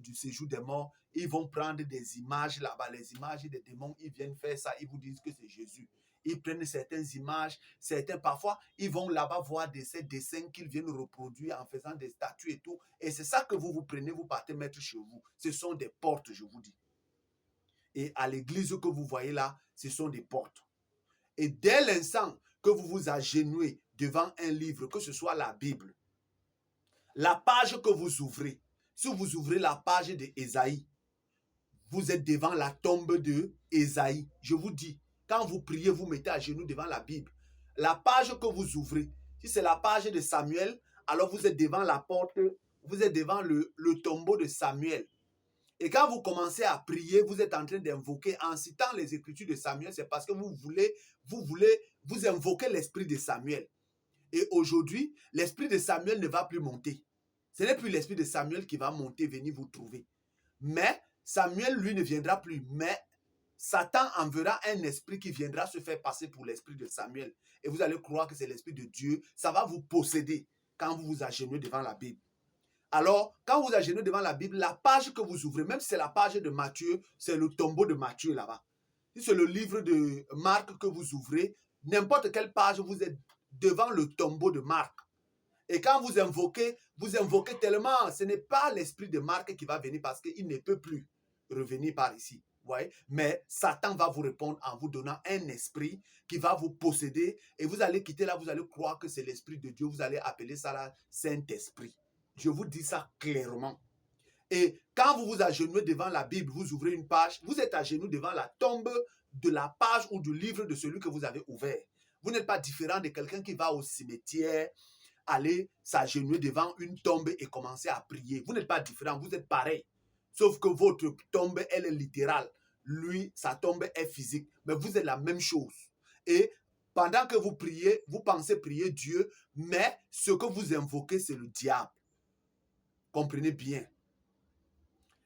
du séjour des morts. Ils vont prendre des images là-bas, les images des démons. Ils viennent faire ça, ils vous disent que c'est Jésus. Ils prennent certaines images, parfois, ils vont là-bas voir ces dessins qu'ils viennent reproduire en faisant des statues et tout. Et c'est ça que vous prenez, vous partez mettre chez vous. Ce sont des portes, je vous dis. Et à l'église que vous voyez là, ce sont des portes. Et dès l'instant que vous vous agenouillez devant un livre, que ce soit la Bible, la page que vous ouvrez, si vous ouvrez la page d'Ésaïe, vous êtes devant la tombe d'Ésaïe. Je vous dis, quand vous priez, vous mettez à genoux devant la Bible. La page que vous ouvrez, si c'est la page de Samuel, alors vous êtes devant la porte, vous êtes devant le tombeau de Samuel. Et quand vous commencez à prier, vous êtes en train d'invoquer, en citant les écritures de Samuel, c'est parce que vous invoquez l'esprit de Samuel. Et aujourd'hui, l'esprit de Samuel ne va plus monter. Ce n'est plus l'esprit de Samuel qui va monter, venir vous trouver. Mais Samuel, lui, ne viendra plus. Mais Satan enverra un esprit qui viendra se faire passer pour l'esprit de Samuel. Et vous allez croire que c'est l'esprit de Dieu. Ça va vous posséder quand vous vous agenouillez devant la Bible. Alors, quand vous agenouillez devant la Bible, la page que vous ouvrez, même si c'est la page de Matthieu, c'est le tombeau de Matthieu là-bas. Si c'est le livre de Marc que vous ouvrez, n'importe quelle page, vous êtes devant le tombeau de Marc. Et quand vous invoquez tellement, ce n'est pas l'esprit de Marc qui va venir parce qu'il ne peut plus revenir par ici. Ouais. Mais Satan va vous répondre en vous donnant un esprit qui va vous posséder et vous allez quitter là, vous allez croire que c'est l'esprit de Dieu, vous allez appeler ça là Saint-Esprit. Je vous dis ça clairement. Et quand vous vous agenouillez devant la Bible, vous ouvrez une page, vous êtes à genoux devant la tombe de la page ou du livre de celui que vous avez ouvert. Vous n'êtes pas différent de quelqu'un qui va au cimetière, aller s'agenouiller devant une tombe et commencer à prier. Vous n'êtes pas différent, vous êtes pareil. Sauf que votre tombe, elle est littérale. Lui, sa tombe est physique. Mais vous êtes la même chose. Et pendant que vous priez, vous pensez prier Dieu, mais ce que vous invoquez, c'est le diable. Comprenez bien.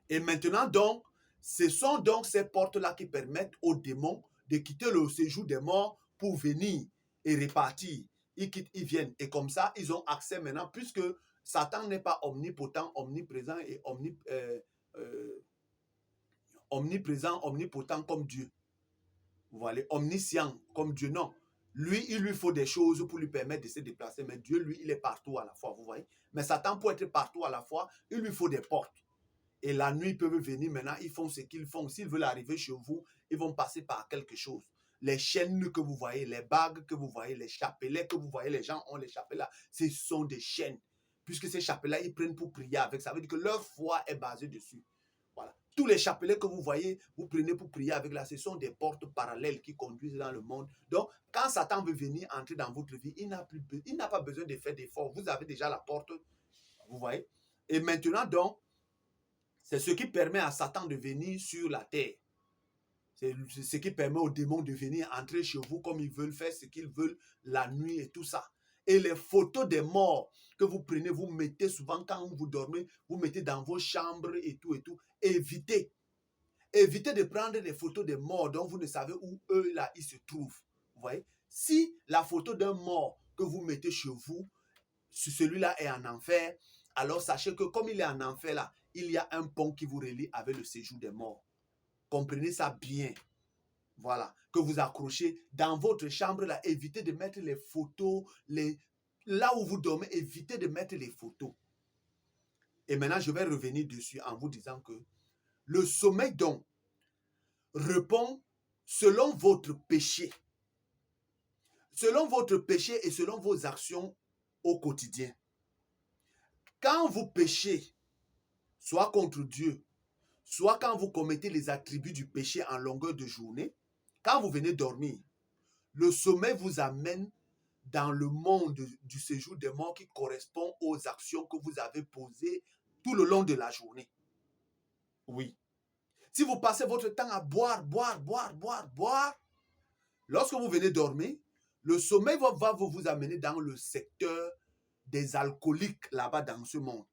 Et maintenant, donc, ce sont donc ces portes-là qui permettent aux démons de quitter le séjour des morts pour venir et repartir. Ils quittent, ils viennent. Et comme ça, ils ont accès maintenant, puisque Satan n'est pas omnipotent, omniprésent et omnipotent comme Dieu. Vous voyez, omniscient comme Dieu, non. Lui, il lui faut des choses pour lui permettre de se déplacer, mais Dieu, lui, il est partout à la fois, vous voyez. Mais Satan, pour être partout à la fois, il lui faut des portes. Et la nuit, ils peuvent venir maintenant, ils font ce qu'ils font. S'ils veulent arriver chez vous, ils vont passer par quelque chose. Les chaînes que vous voyez, les bagues que vous voyez, les chapelets que vous voyez, les gens ont les chapelets, ce sont des chaînes. Puisque ces chapelets, ils prennent pour prier avec. Ça veut dire que leur foi est basée dessus. Voilà. Tous les chapelets que vous voyez, vous prenez pour prier avec là, ce sont des portes parallèles qui conduisent dans le monde. Donc, quand Satan veut venir entrer dans votre vie, il n'a pas besoin de faire d'efforts. Vous avez déjà la porte, vous voyez. Et maintenant, donc, c'est ce qui permet à Satan de venir sur la terre. C'est ce qui permet aux démons de venir entrer chez vous comme ils veulent, faire ce qu'ils veulent la nuit et tout ça. Et les photos des morts que vous prenez, vous mettez souvent quand vous dormez, vous mettez dans vos chambres et tout et tout. Évitez. Évitez de prendre des photos des morts dont vous ne savez où eux là, ils se trouvent. Vous voyez? Si la photo d'un mort que vous mettez chez vous celui-là est en enfer, alors sachez que comme il est en enfer là, il y a un pont qui vous relie avec le séjour des morts. Comprenez ça bien. Voilà, que vous accrochez dans votre chambre là, évitez de mettre les photos, là où vous dormez, évitez de mettre les photos. Et maintenant, je vais revenir dessus en vous disant que le sommeil donc répond selon votre péché. Selon votre péché et selon vos actions au quotidien. Quand vous péchez, soit contre Dieu, soit quand vous commettez les attributs du péché en longueur de journée, quand vous venez dormir, le sommeil vous amène dans le monde du séjour des morts qui correspond aux actions que vous avez posées tout le long de la journée. Oui. Si vous passez votre temps à boire, lorsque vous venez dormir, le sommeil va vous amener dans le secteur des alcooliques là-bas dans ce monde.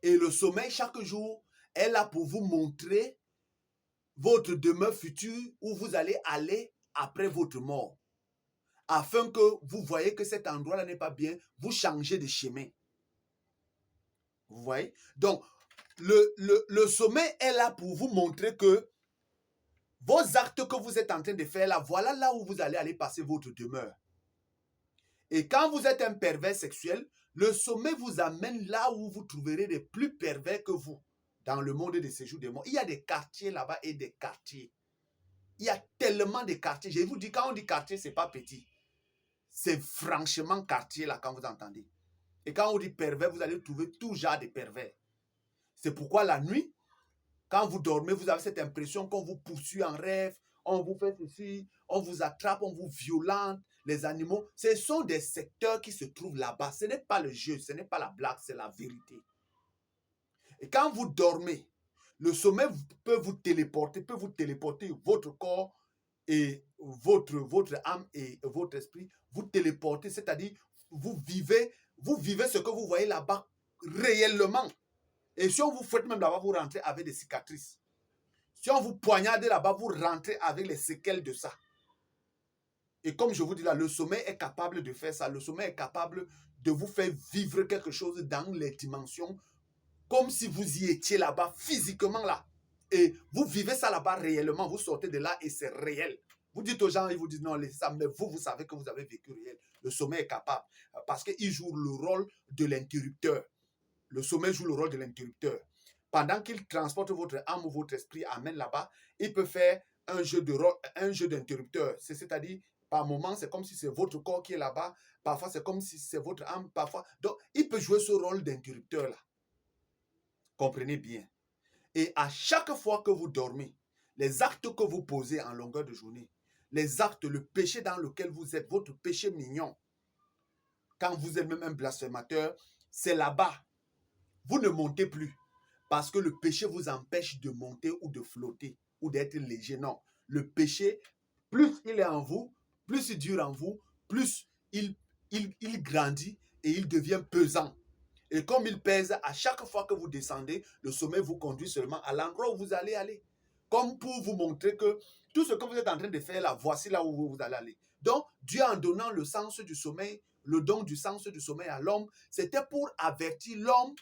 Et le sommeil, chaque jour, est là pour vous montrer votre demeure future où vous allez aller après votre mort. Afin que vous voyez que cet endroit-là n'est pas bien, vous changez de chemin. Vous voyez? Donc, le sommeil est là pour vous montrer que vos actes que vous êtes en train de faire là, voilà là où vous allez aller passer votre demeure. Et quand vous êtes un pervers sexuel, le sommeil vous amène là où vous trouverez des plus pervers que vous dans le monde des séjours des morts. Il y a des quartiers là-bas et des quartiers. Il y a tellement de quartiers. Je vous dis, quand on dit quartier, ce n'est pas petit. C'est franchement quartier là quand vous entendez. Et quand on dit pervers, vous allez trouver tout genre de pervers. C'est pourquoi la nuit, quand vous dormez, vous avez cette impression qu'on vous poursuit en rêve, on vous fait ceci, on vous attrape, on vous violente, les animaux. Ce sont des secteurs qui se trouvent là-bas. Ce n'est pas le jeu, ce n'est pas la blague, c'est la vérité. Et quand vous dormez, le sommeil peut vous téléporter votre corps et votre âme et votre esprit, vous téléporter, c'est-à-dire vous vivez ce que vous voyez là-bas réellement. Et si on vous fouette même là-bas, vous rentrez avec des cicatrices. Si on vous poignarde là-bas, vous rentrez avec les séquelles de ça. Et comme je vous dis là, le sommeil est capable de faire ça. Le sommeil est capable de vous faire vivre quelque chose dans les dimensions comme si vous y étiez là-bas, physiquement là. Et vous vivez ça là-bas réellement. Vous sortez de là et c'est réel. Vous dites aux gens, ils vous disent non, laissez ça, mais vous savez que vous avez vécu réel. Le sommeil est capable parce qu'il joue le rôle de l'interrupteur. Le sommeil joue le rôle de l'interrupteur. Pendant qu'il transporte votre âme ou votre esprit, amène là-bas, il peut faire un jeu d'interrupteur. C'est-à-dire, par moment, c'est comme si c'est votre corps qui est là-bas. Parfois, c'est comme si c'est votre âme. Parfois, donc, il peut jouer ce rôle d'interrupteur-là. Comprenez bien. Et à chaque fois que vous dormez, les actes que vous posez en longueur de journée, les actes, le péché dans lequel vous êtes, votre péché mignon, quand vous êtes même un blasphémateur, c'est là-bas. Vous ne montez plus parce que le péché vous empêche de monter ou de flotter ou d'être léger. Non, le péché, plus il est en vous, plus il dure en vous, plus il grandit et il devient pesant. Et comme il pèse, à chaque fois que vous descendez, le sommeil vous conduit seulement à l'endroit où vous allez aller. Comme pour vous montrer que tout ce que vous êtes en train de faire là, voici là où vous allez aller. Donc, Dieu en donnant le sens du sommeil, le don du sens du sommeil à l'homme, c'était pour avertir l'homme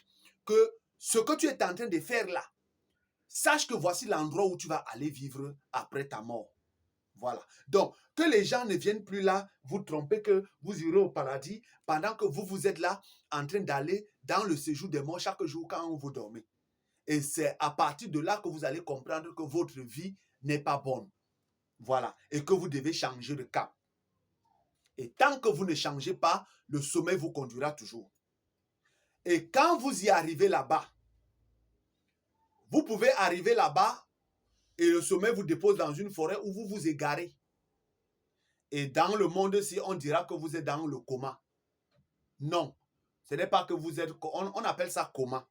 que ce que tu es en train de faire là, sache que voici l'endroit où tu vas aller vivre après ta mort. Voilà. Donc, que les gens ne viennent plus là vous tromper que vous irez au paradis pendant que vous êtes là en train d'aller dans le séjour des morts chaque jour quand vous dormez. Et c'est à partir de là que vous allez comprendre que votre vie n'est pas bonne. Voilà. Et que vous devez changer de cap. Et tant que vous ne changez pas, le sommeil vous conduira toujours. Et quand vous y arrivez là-bas, vous pouvez arriver là-bas et le sommeil vous dépose dans une forêt où vous vous égarez. Et dans le monde-ci, on dira que vous êtes dans le coma. Non, ce n'est pas que vous êtes... On appelle ça coma.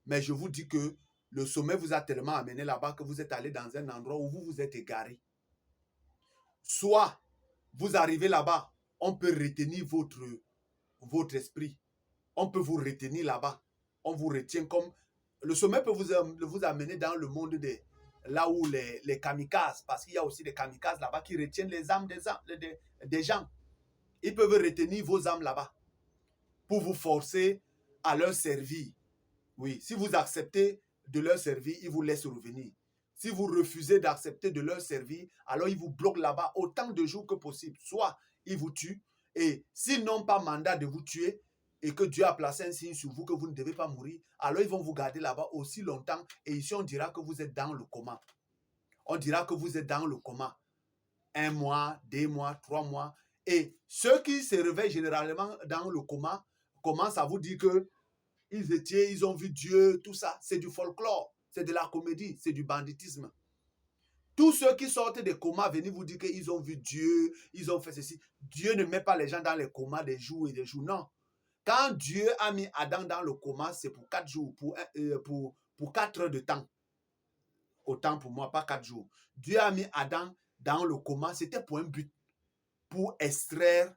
Mais je vous dis que le sommeil vous a tellement amené là-bas que vous êtes allé dans un endroit où vous vous êtes égaré. Soit vous arrivez là-bas, on peut retenir votre esprit. On peut vous retenir là-bas. On vous retient comme... Le sommeil peut vous amener dans le monde là où les kamikazes, parce qu'il y a aussi des kamikazes là-bas qui retiennent les âmes des gens. Ils peuvent retenir vos âmes là-bas. pour vous forcer à leur servir. Oui, si vous acceptez de leur servir, ils vous laissent revenir. Si vous refusez d'accepter de leur servir, alors ils vous bloquent là-bas autant de jours que possible. Soit ils vous tuent, et s'ils n'ont pas mandat de vous tuer, et que Dieu a placé un signe sur vous que vous ne devez pas mourir, alors ils vont vous garder là-bas aussi longtemps, et ici on dira que vous êtes dans le coma. On dira que vous êtes dans le coma. 1 mois, 2 mois, 3 mois. Et ceux qui se réveillent généralement dans le coma commencent à vous dire que ils ont vu Dieu, tout ça. C'est du folklore, c'est de la comédie, c'est du banditisme. Tous ceux qui sortent des comas viennent vous dire qu'ils ont vu Dieu, ils ont fait ceci. Dieu ne met pas les gens dans les comas des jours et des jours, non. Quand Dieu a mis Adam dans le coma, c'est pour 4 jours, pour 4 heures de temps. Autant pour moi, pas 4 jours. Dieu a mis Adam dans le coma, c'était pour un but, pour extraire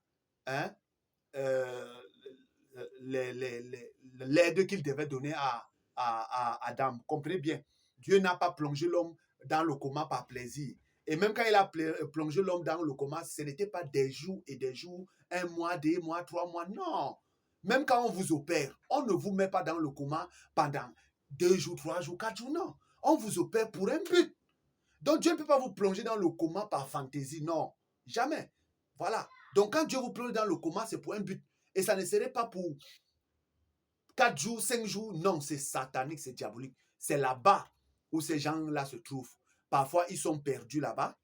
l'aide qu'il devait donner à Adam. Comprenez bien, Dieu n'a pas plongé l'homme dans le coma par plaisir. Et même quand il a plongé l'homme dans le coma, ce n'était pas des jours et des jours, 1 mois, 2 mois, 3 mois, non. Même quand on vous opère, on ne vous met pas dans le coma pendant 2 jours, 3 jours, 4 jours, non. On vous opère pour un but. Donc Dieu ne peut pas vous plonger dans le coma par fantaisie, non, jamais. Voilà. Donc quand Dieu vous plonge dans le coma, c'est pour un but. Et ça ne serait pas pour 4 jours, 5 jours, non, c'est satanique, c'est diabolique. C'est là-bas où ces gens-là se trouvent. Parfois, ils sont perdus là-bas.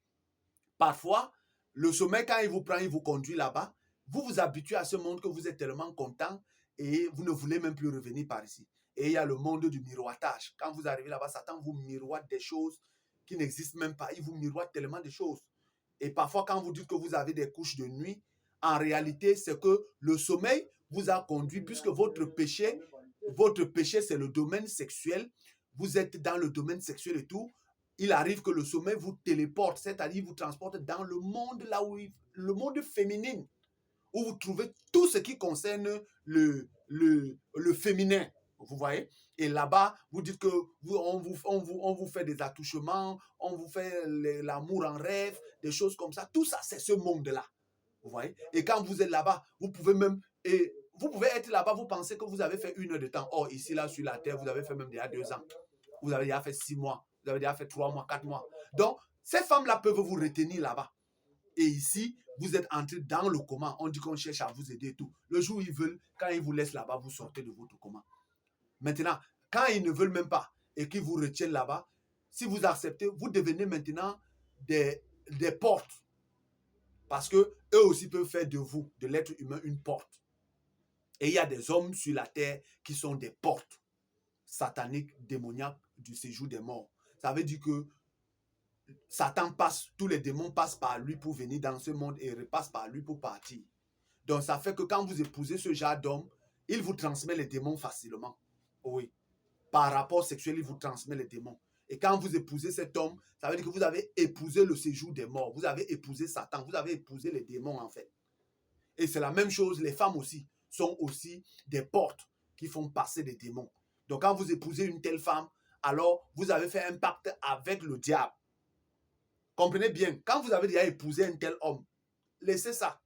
Parfois, le sommeil, quand il vous prend, il vous conduit là-bas. Vous vous habituez à ce monde que vous êtes tellement content et vous ne voulez même plus revenir par ici. Et il y a le monde du miroitage. Quand vous arrivez là-bas, Satan vous miroite des choses qui n'existent même pas. Il vous miroite tellement de choses. Et parfois, quand vous dites que vous avez des couches de nuit, en réalité, c'est que le sommeil vous a conduit, puisque votre péché, c'est le domaine sexuel. Vous êtes dans le domaine sexuel et tout. Il arrive que le sommeil vous téléporte, c'est-à-dire vous transporte dans le monde là où le monde féminin, où vous trouvez tout ce qui concerne le féminin. Vous voyez? Et là-bas, vous dites que on vous fait des attouchements, on vous fait l'amour en rêve, des choses comme ça. Tout ça, c'est ce monde-là. Vous voyez? Et quand vous êtes là-bas, vous pouvez être là-bas, vous pensez que vous avez fait 1 heure de temps. Or, ici, là, sur la terre, vous avez fait même déjà 2 ans. Vous avez déjà fait 6 mois. Vous avez déjà fait 3 mois, 4 mois. Donc, ces femmes-là peuvent vous retenir là-bas. Et ici, vous êtes entré dans le coma. On dit qu'on cherche à vous aider et tout. Le jour où ils veulent, quand ils vous laissent là-bas, vous sortez de votre coma. Maintenant, quand ils ne veulent même pas et qu'ils vous retiennent là-bas, si vous acceptez, vous devenez maintenant des portes. Parce que eux aussi peuvent faire de vous, de l'être humain, une porte. Et il y a des hommes sur la terre qui sont des portes sataniques, démoniaques du séjour des morts. Ça veut dire que Satan passe, tous les démons passent par lui pour venir dans ce monde et repassent par lui pour partir. Donc ça fait que quand vous épousez ce genre d'homme, il vous transmet les démons facilement. Oui. Par rapport sexuel, il vous transmet les démons. Et quand vous épousez cet homme, ça veut dire que vous avez épousé le séjour des morts. Vous avez épousé Satan. Vous avez épousé les démons en fait. Et c'est la même chose, les femmes aussi sont aussi des portes qui font passer des démons. Donc quand vous épousez une telle femme, alors vous avez fait un pacte avec le diable. Comprenez bien, quand vous avez déjà épousé un tel homme, laissez ça.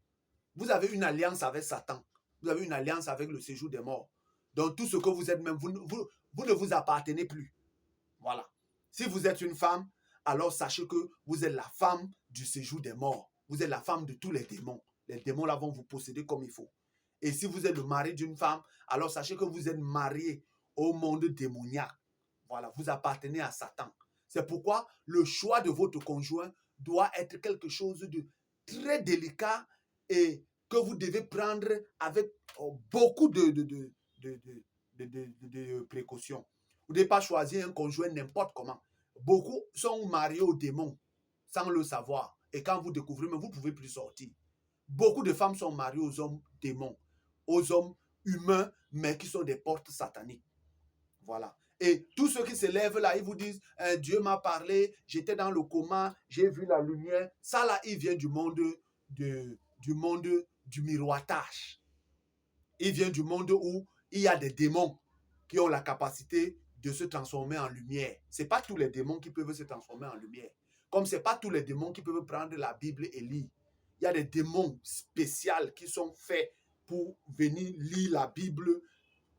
Vous avez une alliance avec Satan. Vous avez une alliance avec le séjour des morts. Donc tout ce que vous êtes même, vous ne vous appartenez plus. Voilà. Si vous êtes une femme, alors sachez que vous êtes la femme du séjour des morts. Vous êtes la femme de tous les démons. Les démons là vont vous posséder comme il faut. Et si vous êtes le mari d'une femme, alors sachez que vous êtes marié au monde démoniaque. Voilà, vous appartenez à Satan. C'est pourquoi le choix de votre conjoint doit être quelque chose de très délicat et que vous devez prendre avec beaucoup de précautions. Vous ne devez pas choisir un conjoint n'importe comment. Beaucoup sont mariés aux démons sans le savoir. Et quand vous découvrez, vous ne pouvez plus sortir. Beaucoup de femmes sont mariées aux hommes démons, aux hommes humains, mais qui sont des portes sataniques. Voilà. Et tous ceux qui se lèvent là, ils vous disent, Dieu m'a parlé, j'étais dans le coma, j'ai vu la lumière. Ça là, il vient du monde du miroitage. Il vient du monde où il y a des démons qui ont la capacité de se transformer en lumière. Ce n'est pas tous les démons qui peuvent se transformer en lumière. Comme ce n'est pas tous les démons qui peuvent prendre la Bible et lire. Il y a des démons spéciaux qui sont faits pour venir lire la Bible,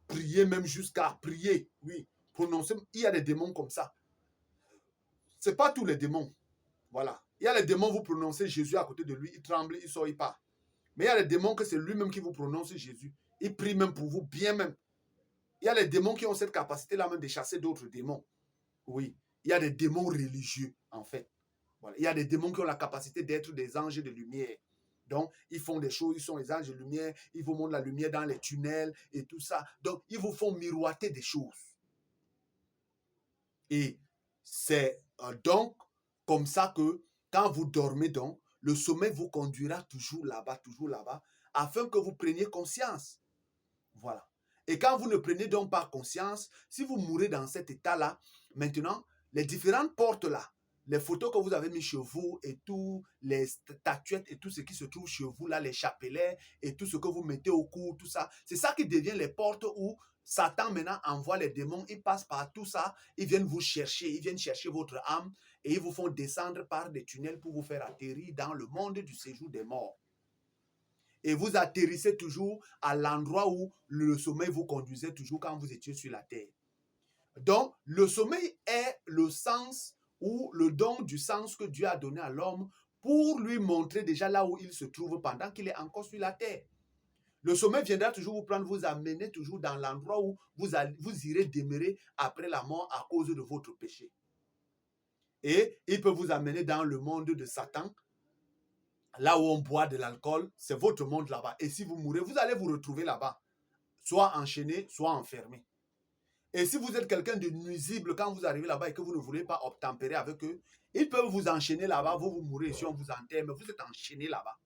prier même jusqu'à prier, oui, prononcer. Il y a des démons comme ça. Ce n'est pas tous les démons. Voilà. Il y a les démons, vous prononcez Jésus à côté de lui, il tremble, il sort, il part. Mais il y a les démons que c'est lui-même qui vous prononce Jésus. Il prie même pour vous, bien même. Il y a les démons qui ont cette capacité-là même de chasser d'autres démons. Oui. Il y a des démons religieux, en fait. Voilà. Il y a des démons qui ont la capacité d'être des anges de lumière. Donc, ils font des choses, ils sont les anges de lumière, ils vous montrent la lumière dans les tunnels et tout ça. Donc, ils vous font miroiter des choses. Et c'est donc comme ça que quand vous dormez donc, le sommeil vous conduira toujours là-bas, afin que vous preniez conscience. Voilà. Et quand vous ne prenez donc pas conscience, si vous mourrez dans cet état-là, maintenant, les différentes portes là, les photos que vous avez mis chez vous et tout, les statuettes et tout ce qui se trouve chez vous là, les chapelets et tout ce que vous mettez au cou, tout ça, c'est ça qui devient les portes où Satan maintenant envoie les démons, ils passent par tout ça, ils viennent vous chercher, ils viennent chercher votre âme et ils vous font descendre par des tunnels pour vous faire atterrir dans le monde du séjour des morts. Et vous atterrissez toujours à l'endroit où le sommeil vous conduisait toujours quand vous étiez sur la terre. Donc, le sommeil est le sens ou le don du sens que Dieu a donné à l'homme pour lui montrer déjà là où il se trouve pendant qu'il est encore sur la terre. Le sommeil viendra toujours vous prendre, vous amener toujours dans l'endroit où vous irez demeurer après la mort à cause de votre péché. Et il peut vous amener dans le monde de Satan, là où on boit de l'alcool, c'est votre monde là-bas. Et si vous mourrez, vous allez vous retrouver là-bas, soit enchaîné, soit enfermé. Et si vous êtes quelqu'un de nuisible, quand vous arrivez là-bas et que vous ne voulez pas obtempérer avec eux, ils peuvent vous enchaîner là-bas, vous mourrez ici, on vous enterre, mais vous êtes enchaîné là-bas.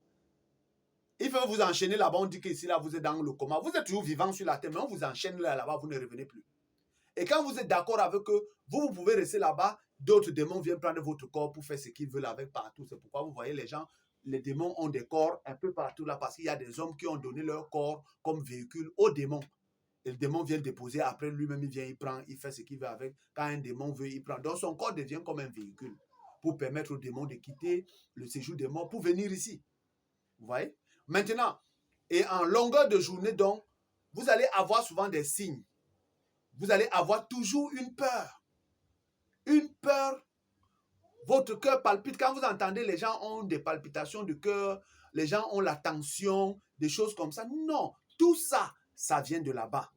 Ils peuvent vous enchaîner là-bas, on dit qu'ici, là, vous êtes dans le coma. Vous êtes toujours vivant sur la terre, mais on vous enchaîne là-bas, vous ne revenez plus. Et quand vous êtes d'accord avec eux, vous pouvez rester là-bas, d'autres démons viennent prendre votre corps pour faire ce qu'ils veulent avec partout. C'est pourquoi vous voyez les gens, les démons ont des corps un peu partout là, parce qu'il y a des hommes qui ont donné leur corps comme véhicule aux démons. Et le démon vient le déposer, après lui-même il vient, il prend, il fait ce qu'il veut avec. Quand un démon veut, il prend. Donc son corps devient comme un véhicule pour permettre au démon de quitter le séjour des morts pour venir ici. Vous voyez? Maintenant, et en longueur de journée, donc, vous allez avoir souvent des signes. Vous allez avoir toujours une peur. Une peur. Votre cœur palpite. Quand vous entendez les gens ont des palpitations de cœur, les gens ont la tension, des choses comme ça. Non, tout ça, ça vient de là-bas.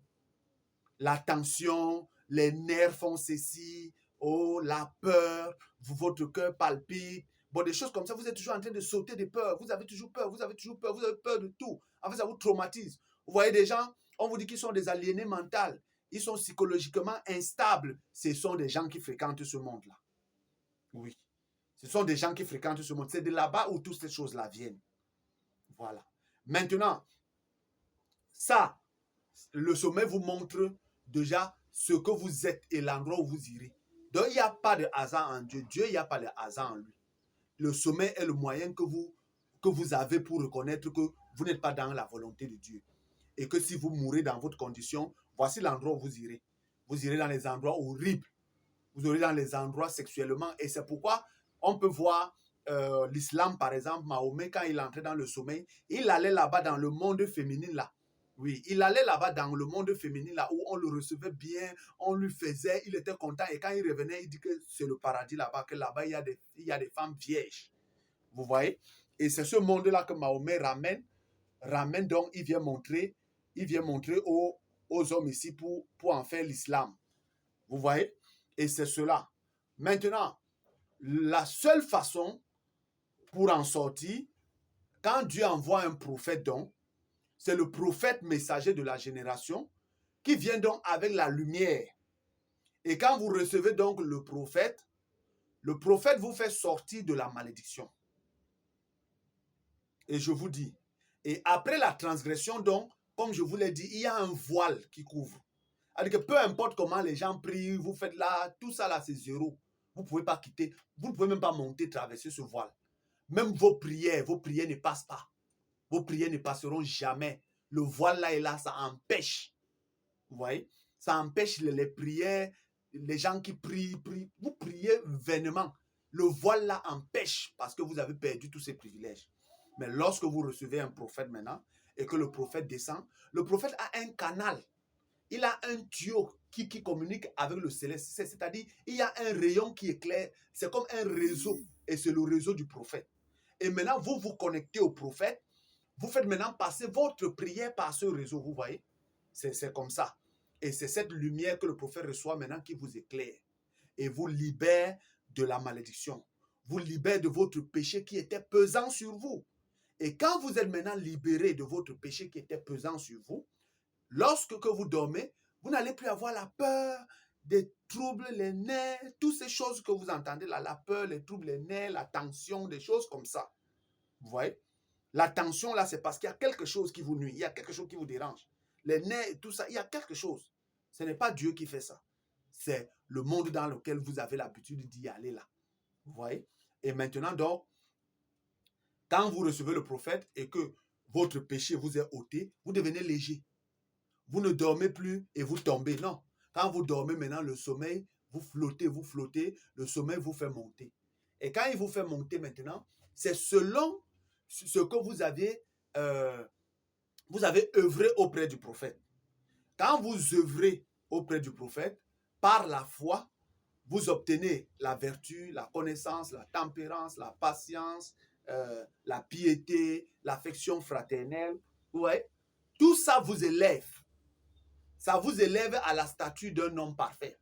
La tension, les nerfs font ceci, oh, la peur, votre cœur palpite. Bon, des choses comme ça, vous êtes toujours en train de sauter de peur. Vous avez toujours peur, vous avez toujours peur, vous avez peur de tout. En fait, ça vous traumatise. Vous voyez des gens, on vous dit qu'ils sont des aliénés mentaux. Ils sont psychologiquement instables. Ce sont des gens qui fréquentent ce monde-là. Oui. Ce sont des gens qui fréquentent ce monde. C'est de là-bas où toutes ces choses-là viennent. Voilà. Maintenant, ça, le sommet vous montre déjà ce que vous êtes et l'endroit où vous irez. Donc, il n'y a pas de hasard en Dieu. Dieu, il n'y a pas de hasard en lui. Le sommet est le moyen que vous avez pour reconnaître que vous n'êtes pas dans la volonté de Dieu. Et que si vous mourrez dans votre condition, voici l'endroit où vous irez. Vous irez dans les endroits horribles. Vous irez dans les endroits sexuellement. Et c'est pourquoi on peut voir l'islam, par exemple, Mahomet, quand il entrait dans le sommeil, il allait là-bas dans le monde féminin là. Oui, il allait là-bas dans le monde féminin là où on le recevait bien, on lui faisait, il était content. Et quand il revenait, il dit que c'est le paradis là-bas, que là-bas il y a des femmes vierges. Vous voyez? Et c'est ce monde-là que Mahomet ramène donc, il vient montrer aux hommes ici pour en faire l'islam. Vous voyez? Et c'est cela. Maintenant, la seule façon pour en sortir, quand Dieu envoie un prophète donc, c'est le prophète messager de la génération qui vient donc avec la lumière. Et quand vous recevez donc le prophète vous fait sortir de la malédiction. Et je vous dis, et après la transgression donc, comme je vous l'ai dit, il y a un voile qui couvre. C'est-à-dire que peu importe comment les gens prient, vous faites là, tout ça là c'est zéro. Vous ne pouvez pas quitter, vous ne pouvez même pas monter, traverser ce voile. Même vos prières ne passent pas. Vos prières ne passeront jamais. Le voile là et là, ça empêche. Vous voyez? Ça empêche les prières, les gens qui prient. Vous priez vainement. Le voile là empêche parce que vous avez perdu tous ces privilèges. Mais lorsque vous recevez un prophète maintenant, et que le prophète descend, le prophète a un canal. Il a un tuyau qui communique avec le céleste. C'est-à-dire, il y a un rayon qui éclaire. C'est comme un réseau. Et c'est le réseau du prophète. Et maintenant, vous vous connectez au prophète. Vous faites maintenant passer votre prière par ce réseau. Vous voyez? C'est comme ça. Et c'est cette lumière que le prophète reçoit maintenant qui vous éclaire. Et vous libère de la malédiction. Vous libère de votre péché qui était pesant sur vous. Et quand vous êtes maintenant libéré de votre péché qui était pesant sur vous, lorsque que vous dormez, vous n'allez plus avoir la peur, des troubles, les nerfs, toutes ces choses que vous entendez là, la peur, les troubles, les nerfs, la tension, des choses comme ça. Vous voyez? La tension là, c'est parce qu'il y a quelque chose qui vous nuit, il y a quelque chose qui vous dérange. Les nerfs et tout ça, il y a quelque chose. Ce n'est pas Dieu qui fait ça. C'est le monde dans lequel vous avez l'habitude d'y aller là. Vous voyez? Et maintenant donc, quand vous recevez le prophète et que votre péché vous est ôté, vous devenez léger. Vous ne dormez plus et vous tombez. Non. Quand vous dormez maintenant, le sommeil, vous flottez, le sommeil vous fait monter. Et quand il vous fait monter maintenant, c'est selon ce que vous avez œuvré auprès du prophète. Quand vous œuvrez auprès du prophète, par la foi, vous obtenez la vertu, la connaissance, la tempérance, la patience, la piété, l'affection fraternelle. Vous voyez? Tout ça vous élève. Ça vous élève à la statue d'un homme parfait.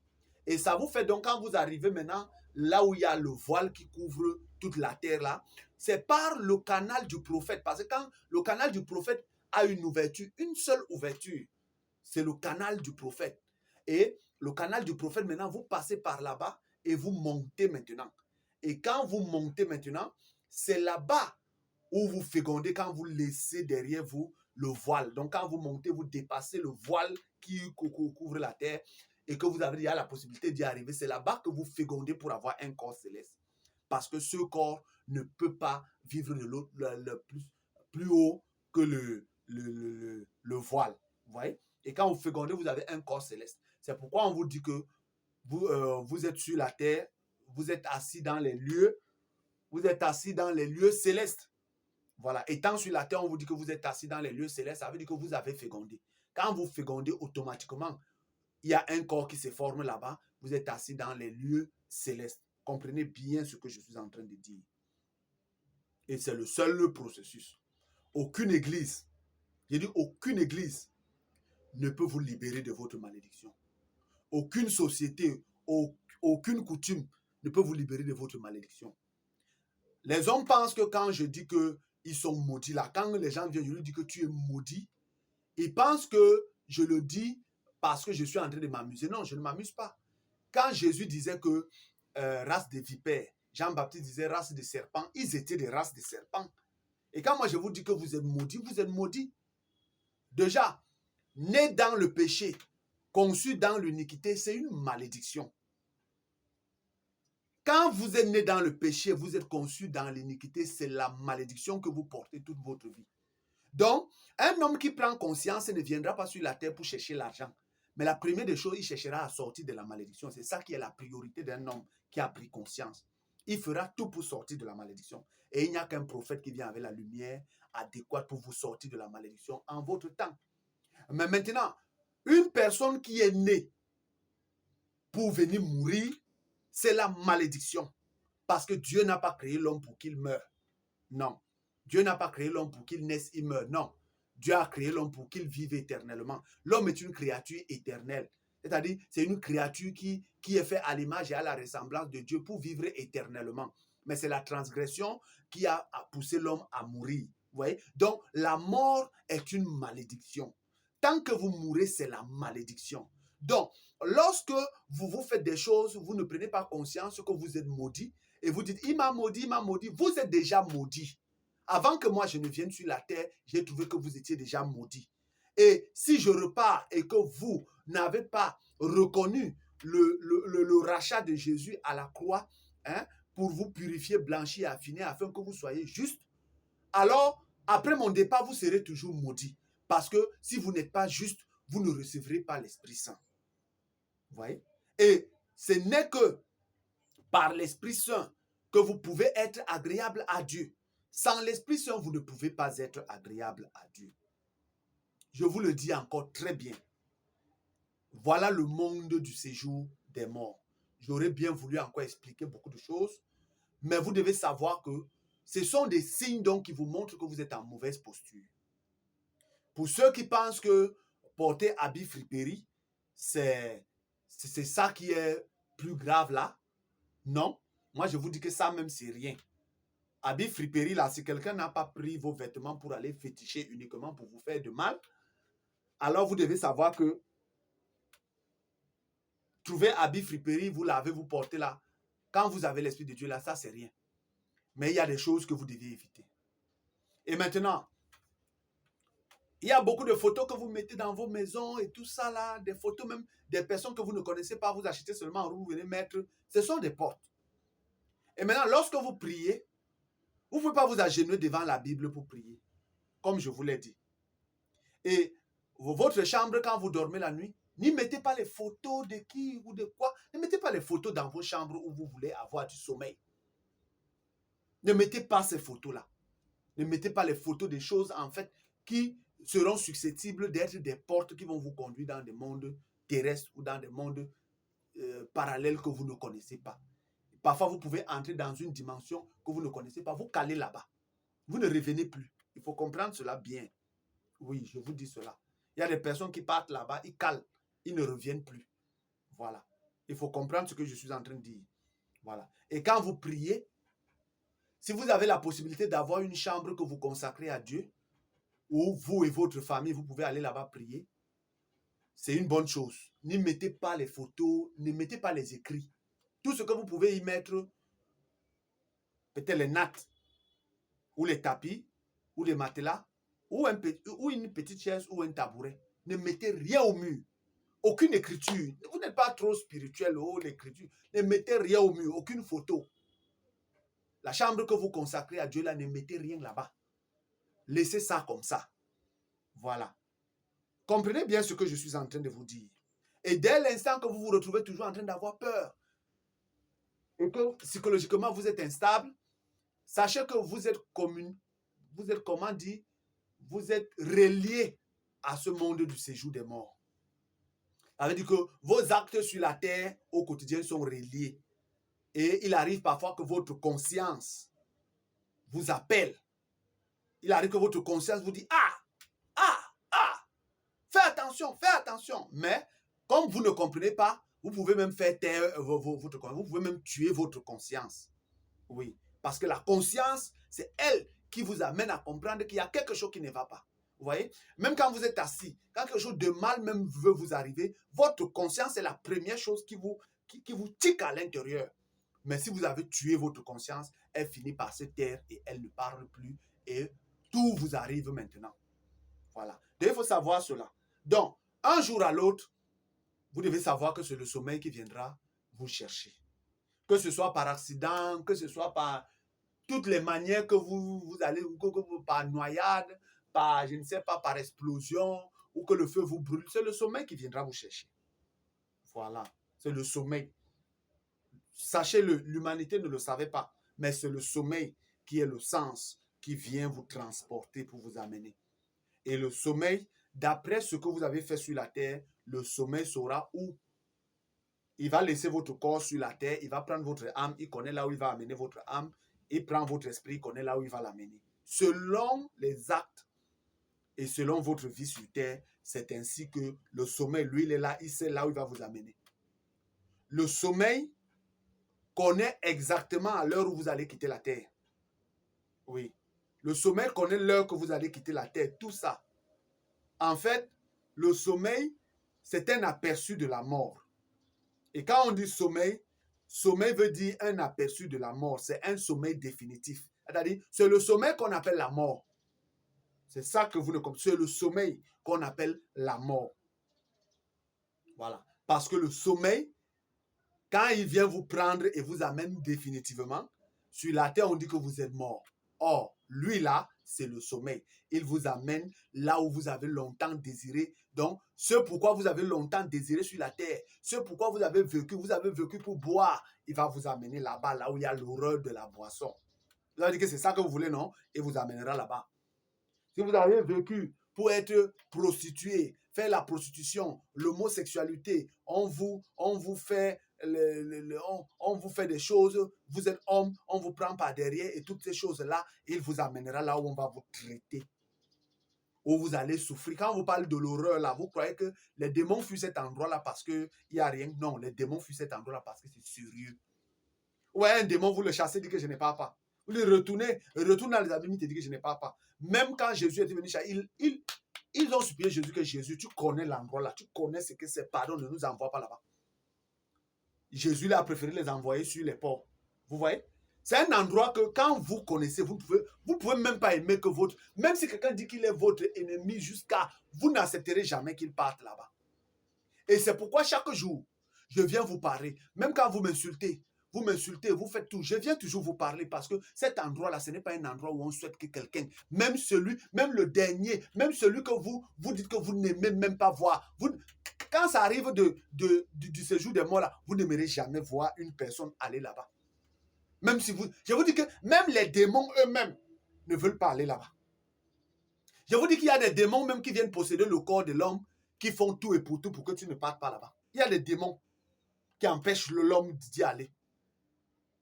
Et ça vous fait donc, quand vous arrivez maintenant, là où il y a le voile qui couvre toute la terre là, c'est par le canal du prophète. Parce que quand le canal du prophète a une ouverture, une seule ouverture, c'est le canal du prophète. Et le canal du prophète, maintenant, vous passez par là-bas et vous montez maintenant. Et quand vous montez maintenant, c'est là-bas où vous fécondez quand vous laissez derrière vous le voile. Donc, quand vous montez, vous dépassez le voile qui couvre la terre et que vous avez déjà la possibilité d'y arriver. C'est là-bas que vous fécondez pour avoir un corps céleste. Parce que ce corps ne peut pas vivre de l'autre plus haut que le voile. Vous voyez? Et quand vous fécondez, vous avez un corps céleste. C'est pourquoi on vous dit que vous êtes sur la terre, vous êtes assis dans les lieux, célestes. Voilà. Étant sur la terre, on vous dit que vous êtes assis dans les lieux célestes, ça veut dire que vous avez fécondé. Quand vous fécondez, automatiquement, il y a un corps qui se forme là-bas, vous êtes assis dans les lieux célestes. Comprenez bien ce que je suis en train de dire. Et c'est le seul processus. Aucune église, j'ai dit aucune église ne peut vous libérer de votre malédiction. Aucune société, aucune coutume ne peut vous libérer de votre malédiction. Les hommes pensent que quand je dis qu'ils sont maudits, là, quand les gens viennent, je leur dis que tu es maudit, ils pensent que je le dis parce que je suis en train de m'amuser. Non, je ne m'amuse pas. Quand Jésus disait que race de vipères, Jean-Baptiste disait race de serpents, ils étaient des races de serpents. Et quand moi je vous dis que vous êtes maudits, vous êtes maudits. Déjà, né dans le péché, conçu dans l'iniquité, c'est une malédiction. Quand vous êtes né dans le péché, vous êtes conçu dans l'iniquité, c'est la malédiction que vous portez toute votre vie. Donc, un homme qui prend conscience ne viendra pas sur la terre pour chercher l'argent. Mais la première des choses, il cherchera à sortir de la malédiction. C'est ça qui est la priorité d'un homme qui a pris conscience. Il fera tout pour sortir de la malédiction. Et il n'y a qu'un prophète qui vient avec la lumière adéquate pour vous sortir de la malédiction en votre temps. Mais maintenant, une personne qui est née pour venir mourir, c'est la malédiction. Parce que Dieu n'a pas créé l'homme pour qu'il meure. Non. Dieu n'a pas créé l'homme pour qu'il naisse et meure. Non. Dieu a créé l'homme pour qu'il vive éternellement. L'homme est une créature éternelle. C'est-à-dire, c'est une créature qui est faite à l'image et à la ressemblance de Dieu pour vivre éternellement. Mais c'est la transgression qui a poussé l'homme à mourir. Vous voyez? Donc, la mort est une malédiction. Tant que vous mourrez, c'est la malédiction. Donc, lorsque vous vous faites des choses, vous ne prenez pas conscience que vous êtes maudit et vous dites, il m'a maudit, vous êtes déjà maudit. Avant que moi je ne vienne sur la terre, j'ai trouvé que vous étiez déjà maudit. Et si je repars et que vous n'avez pas reconnu le rachat de Jésus à la croix, hein, pour vous purifier, blanchir, affiner, afin que vous soyez juste, alors, après mon départ, vous serez toujours maudit. Parce que si vous n'êtes pas juste, vous ne recevrez pas l'Esprit Saint. Vous voyez? Et ce n'est que par l'Esprit Saint que vous pouvez être agréable à Dieu. Sans l'Esprit Saint, vous ne pouvez pas être agréable à Dieu. Je vous le dis encore très bien. Voilà le monde du séjour des morts. J'aurais bien voulu encore expliquer beaucoup de choses, mais vous devez savoir que ce sont des signes donc qui vous montrent que vous êtes en mauvaise posture. Pour ceux qui pensent que porter habit friperie, c'est ça qui est plus grave là, non. Moi, je vous dis que ça même, c'est rien. Habit friperie là, si quelqu'un n'a pas pris vos vêtements pour aller féticher uniquement pour vous faire de mal, alors vous devez savoir que trouver habit friperie, vous l'avez, vous portez là. Quand vous avez l'Esprit de Dieu là, ça c'est rien. Mais il y a des choses que vous devez éviter. Et maintenant, il y a beaucoup de photos que vous mettez dans vos maisons et tout ça là, des photos même des personnes que vous ne connaissez pas, vous achetez seulement, vous venez mettre. Ce sont des portes. Et maintenant, lorsque vous priez, vous ne pouvez pas vous agenouiller devant la Bible pour prier, comme je vous l'ai dit. Et votre chambre, quand vous dormez la nuit, n'y mettez pas les photos de qui ou de quoi. Ne mettez pas les photos dans vos chambres où vous voulez avoir du sommeil. Ne mettez pas ces photos-là. Ne mettez pas les photos des choses, en fait, qui seront susceptibles d'être des portes qui vont vous conduire dans des mondes terrestres ou dans des mondes parallèles que vous ne connaissez pas. Parfois, vous pouvez entrer dans une dimension que vous ne connaissez pas. Vous calez là-bas. Vous ne revenez plus. Il faut comprendre cela bien. Oui, je vous dis cela. Il y a des personnes qui partent là-bas, ils calent. Ils ne reviennent plus. Voilà. Il faut comprendre ce que je suis en train de dire. Voilà. Et quand vous priez, si vous avez la possibilité d'avoir une chambre que vous consacrez à Dieu, où vous et votre famille, vous pouvez aller là-bas prier, c'est une bonne chose. Ne mettez pas les photos, ne mettez pas les écrits. Tout ce que vous pouvez y mettre, peut-être les nattes, ou les tapis, ou les matelas, ou une petite chaise, ou un tabouret. Ne mettez rien au mur. Aucune écriture. Vous n'êtes pas trop spirituel, oh, l'écriture. Ne mettez rien au mur, aucune photo. La chambre que vous consacrez à Dieu, là, ne mettez rien là-bas. Laissez ça comme ça. Voilà. Comprenez bien ce que je suis en train de vous dire. Et dès l'instant que vous vous retrouvez toujours en train d'avoir peur, et que psychologiquement vous êtes instable, sachez que vous êtes comment dire, vous êtes relié à ce monde du séjour des morts. Ça veut dire que vos actes sur la terre au quotidien sont reliés. Et il arrive parfois que votre conscience vous appelle. Il arrive que votre conscience vous dit « Ah, fais attention. » Mais comme vous ne comprenez pas, vous pouvez même faire taire votre conscience. Vous pouvez même tuer votre conscience. Oui, parce que la conscience, c'est elle qui vous amène à comprendre qu'il y a quelque chose qui ne va pas. Vous voyez, même quand vous êtes assis, quand quelque chose de mal même veut vous arriver, votre conscience est la première chose qui vous tique à l'intérieur. Mais si vous avez tué votre conscience, elle finit par se taire et elle ne parle plus et tout vous arrive maintenant. Voilà. Donc, il faut savoir cela. Donc, un jour à l'autre, vous devez savoir que c'est le sommeil qui viendra vous chercher. Que ce soit par accident, que ce soit par toutes les manières que vous allez, par noyade, par, je ne sais pas, par explosion, ou que le feu vous brûle, c'est le sommeil qui viendra vous chercher. Voilà, c'est le sommeil. Sachez-le, l'humanité ne le savait pas, mais c'est le sommeil qui est le sens qui vient vous transporter pour vous amener. Et le sommeil, d'après ce que vous avez fait sur la terre, le sommeil saura où. Il va laisser votre corps sur la terre, il va prendre votre âme, il connaît là où il va amener votre âme, il prend votre esprit, il connaît là où il va l'amener. Selon les actes et selon votre vie sur terre, c'est ainsi que le sommeil, lui, il est là, il sait là où il va vous amener. Le sommeil connaît exactement à l'heure où vous allez quitter la terre. Oui. Le sommeil connaît l'heure que vous allez quitter la terre, tout ça. En fait, le sommeil, c'est un aperçu de la mort. Et quand on dit sommeil, sommeil veut dire un aperçu de la mort. C'est un sommeil définitif. C'est-à-dire, c'est le sommeil qu'on appelle la mort. C'est ça que vous ne comprenez. C'est le sommeil qu'on appelle la mort. Voilà. Parce que le sommeil, quand il vient vous prendre et vous amène définitivement, sur la terre, on dit que vous êtes mort. Or, lui là, c'est le sommeil. Il vous amène là où vous avez longtemps désiré. Donc, ce pourquoi vous avez longtemps désiré sur la terre, ce pourquoi vous avez vécu pour boire, il va vous amener là-bas, là où il y a l'horreur de la boisson. Vous allez dire que c'est ça que vous voulez, non? Et vous amènera là-bas. Si vous avez vécu pour être prostituée, faire la prostitution, l'homosexualité, on vous fait on vous fait des choses, vous êtes homme, on vous prend par derrière et toutes ces choses-là, il vous amènera là où on va vous traiter, où vous allez souffrir. Quand on vous parle de l'horreur là, vous croyez que les démons fuient cet endroit-là parce qu'il n'y a rien? Non, les démons fuient cet endroit-là parce que c'est sérieux. Ouais, un démon, vous le chassez, dit que je n'ai pas. Vous le retournez dans les abîmes, il te dit que je n'ai pas. Même quand Jésus est venu, ils ont supplié Jésus que Jésus, tu connais l'endroit là, tu connais ce que c'est, pardon, ne nous envoie pas là-bas. Jésus a préféré les envoyer sur les ports. Vous voyez? C'est un endroit que quand vous connaissez, vous pouvez même pas aimer que votre... Même si quelqu'un dit qu'il est votre ennemi jusqu'à... Vous n'accepterez jamais qu'il parte là-bas. Et c'est pourquoi chaque jour, je viens vous parler. Même quand vous m'insultez, vous faites tout. Je viens toujours vous parler parce que cet endroit-là, ce n'est pas un endroit où on souhaite que quelqu'un, même le dernier, même celui que vous dites que vous n'aimez même pas voir. Quand ça arrive du séjour des morts, là, vous n'aimerez jamais voir une personne aller là-bas. Même si je vous dis que même les démons eux-mêmes ne veulent pas aller là-bas. Je vous dis qu'il y a des démons même qui viennent posséder le corps de l'homme, qui font tout et pour tout pour que tu ne partes pas là-bas. Il y a des démons qui empêchent l'homme d'y aller.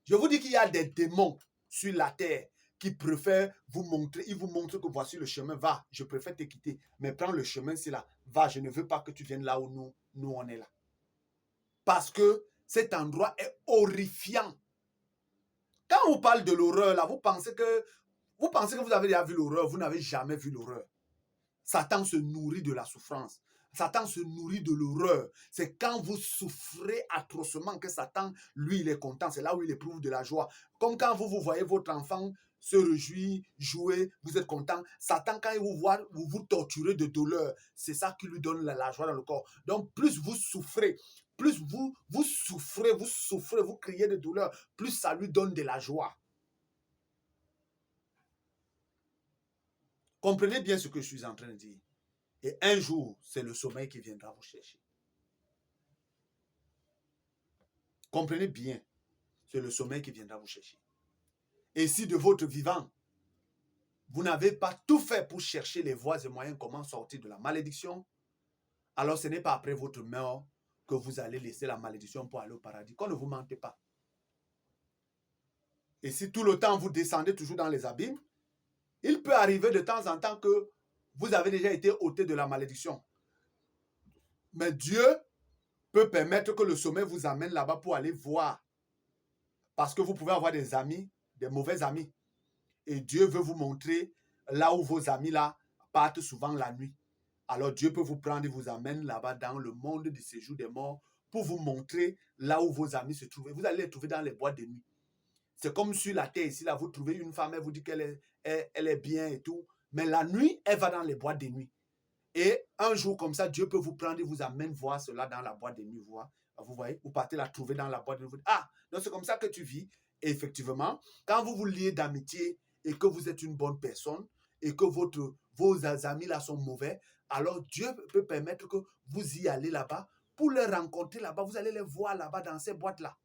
Je vous dis qu'il y a des démons sur la terre qui préfèrent vous montrer, ils vous montrent que voici le chemin, va, je préfère te quitter, mais prends le chemin, c'est là, va, je ne veux pas que tu viennes là où nous on est là. Parce que cet endroit est horrifiant. Quand on parle de l'horreur, là, vous pensez que vous avez déjà vu l'horreur, vous n'avez jamais vu l'horreur. Satan se nourrit de la souffrance. Satan se nourrit de l'horreur. C'est quand vous souffrez atrocement que Satan, lui, il est content. C'est là où il éprouve de la joie. Comme quand vous voyez votre enfant se réjouir, jouer, vous êtes content. Satan, quand il vous voit, vous torturez de douleur. C'est ça qui lui donne la joie dans le corps. Donc, plus vous souffrez, plus vous souffrez, vous criez de douleur, plus ça lui donne de la joie. Comprenez bien ce que je suis en train de dire. Et un jour, c'est le sommeil qui viendra vous chercher. Comprenez bien, c'est le sommeil qui viendra vous chercher. Et si de votre vivant, vous n'avez pas tout fait pour chercher les voies et moyens comment sortir de la malédiction, alors ce n'est pas après votre mort que vous allez laisser la malédiction pour aller au paradis. Qu'on ne vous mente pas. Et si tout le temps vous descendez toujours dans les abîmes, il peut arriver de temps en temps que vous avez déjà été ôté de la malédiction. Mais Dieu peut permettre que le sommeil vous amène là-bas pour aller voir. Parce que vous pouvez avoir des amis, des mauvais amis. Et Dieu veut vous montrer là où vos amis là partent souvent la nuit. Alors Dieu peut vous prendre et vous amène là-bas dans le monde du séjour des morts pour vous montrer là où vos amis se trouvent. Vous allez les trouver dans les boîtes de nuit. C'est comme sur la terre ici, là, vous trouvez une femme, elle vous dit qu'elle est bien et tout. Mais la nuit, elle va dans les boîtes de nuit. Et un jour comme ça, Dieu peut vous prendre et vous amène voir cela dans la boîte de nuit. Vous voyez, vous partez la trouver dans la boîte de nuit. Vous dites, ah, donc c'est comme ça que tu vis. Et effectivement, quand vous vous liez d'amitié et que vous êtes une bonne personne et que vos amis là sont mauvais, alors Dieu peut permettre que vous y allez là-bas pour les rencontrer là-bas. Vous allez les voir là-bas dans ces boîtes-là.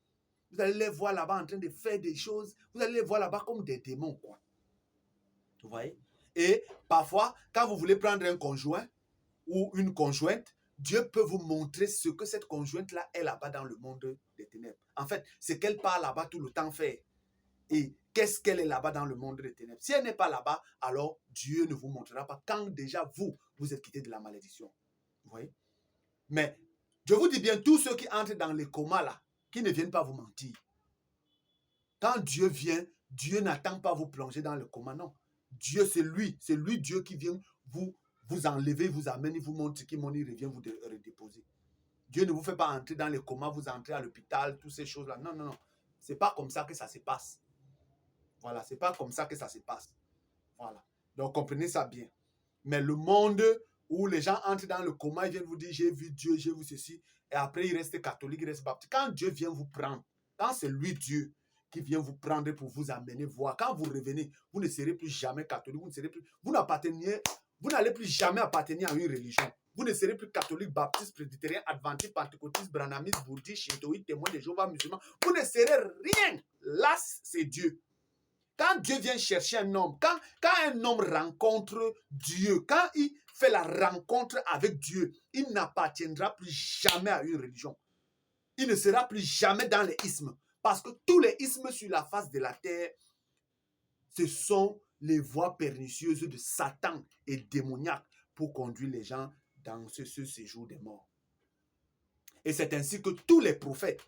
Vous allez les voir là-bas en train de faire des choses. Vous allez les voir là-bas comme des démons, quoi. Vous voyez? Et parfois, quand vous voulez prendre un conjoint ou une conjointe, Dieu peut vous montrer ce que cette conjointe-là est là-bas dans le monde des ténèbres. En fait, c'est qu'elle part là-bas tout le temps faire. Et qu'est-ce qu'elle est là-bas dans le monde des ténèbres? Si elle n'est pas là-bas, alors Dieu ne vous montrera pas quand déjà vous êtes quitté de la malédiction. Vous voyez? Mais je vous dis bien, tous ceux qui entrent dans les comas là, qui ne viennent pas vous mentir. Quand Dieu vient, Dieu n'attend pas vous plonger dans le coma, non. Dieu, c'est lui Dieu qui vient vous enlever, vous amène, il vous montre ce qu'il revient vous redéposer. Dieu ne vous fait pas entrer dans le coma, vous entrez à l'hôpital, toutes ces choses-là. Non, non, non. C'est pas comme ça que ça se passe. Voilà, c'est pas comme ça que ça se passe. Voilà. Donc, comprenez ça bien. Mais le monde où les gens entrent dans le coma, ils viennent vous dire, j'ai vu Dieu, j'ai vu ceci, et après, ils restent catholiques, ils restent baptistes. Quand Dieu vient vous prendre, quand c'est lui, Dieu, qui vient vous prendre pour vous amener voir, quand vous revenez, vous ne serez plus jamais catholique, vous n'allez plus jamais appartenir à une religion. Vous ne serez plus catholique, baptiste, presbytérien, adventiste, pentecôtiste, branamiste, bouddhiste, shintoïste, témoin de Jéhovah, musulman. Vous ne serez rien. Là, c'est Dieu. Quand Dieu vient chercher un homme, quand un homme rencontre Dieu, quand il fait la rencontre avec Dieu, il n'appartiendra plus jamais à une religion. Il ne sera plus jamais dans les ismes. Parce que tous les ismes sur la face de la terre, ce sont les voies pernicieuses de Satan et démoniaques pour conduire les gens dans ce séjour des morts. Et c'est ainsi que tous les prophètes,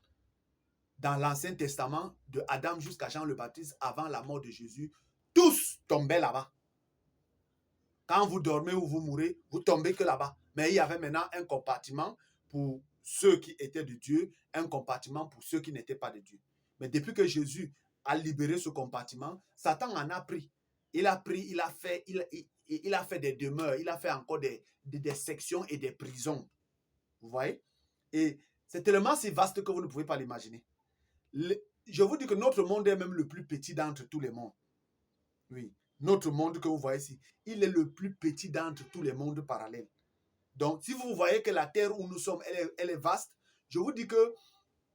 dans l'Ancien Testament, de Adam jusqu'à Jean le Baptiste, avant la mort de Jésus, tous tombaient là-bas. Quand vous dormez ou vous mourrez, vous tombez que là-bas. Mais il y avait maintenant un compartiment pour ceux qui étaient de Dieu, un compartiment pour ceux qui n'étaient pas de Dieu. Mais depuis que Jésus a libéré ce compartiment, Satan en a pris. Il a fait des demeures, il a fait encore des sections et des prisons. Vous voyez? Et c'est tellement si vaste que vous ne pouvez pas l'imaginer. Je vous dis que notre monde est même le plus petit d'entre tous les mondes. Oui, notre monde que vous voyez ici, il est le plus petit d'entre tous les mondes parallèles. Donc, si vous voyez que la terre où nous sommes, elle est vaste, je vous dis que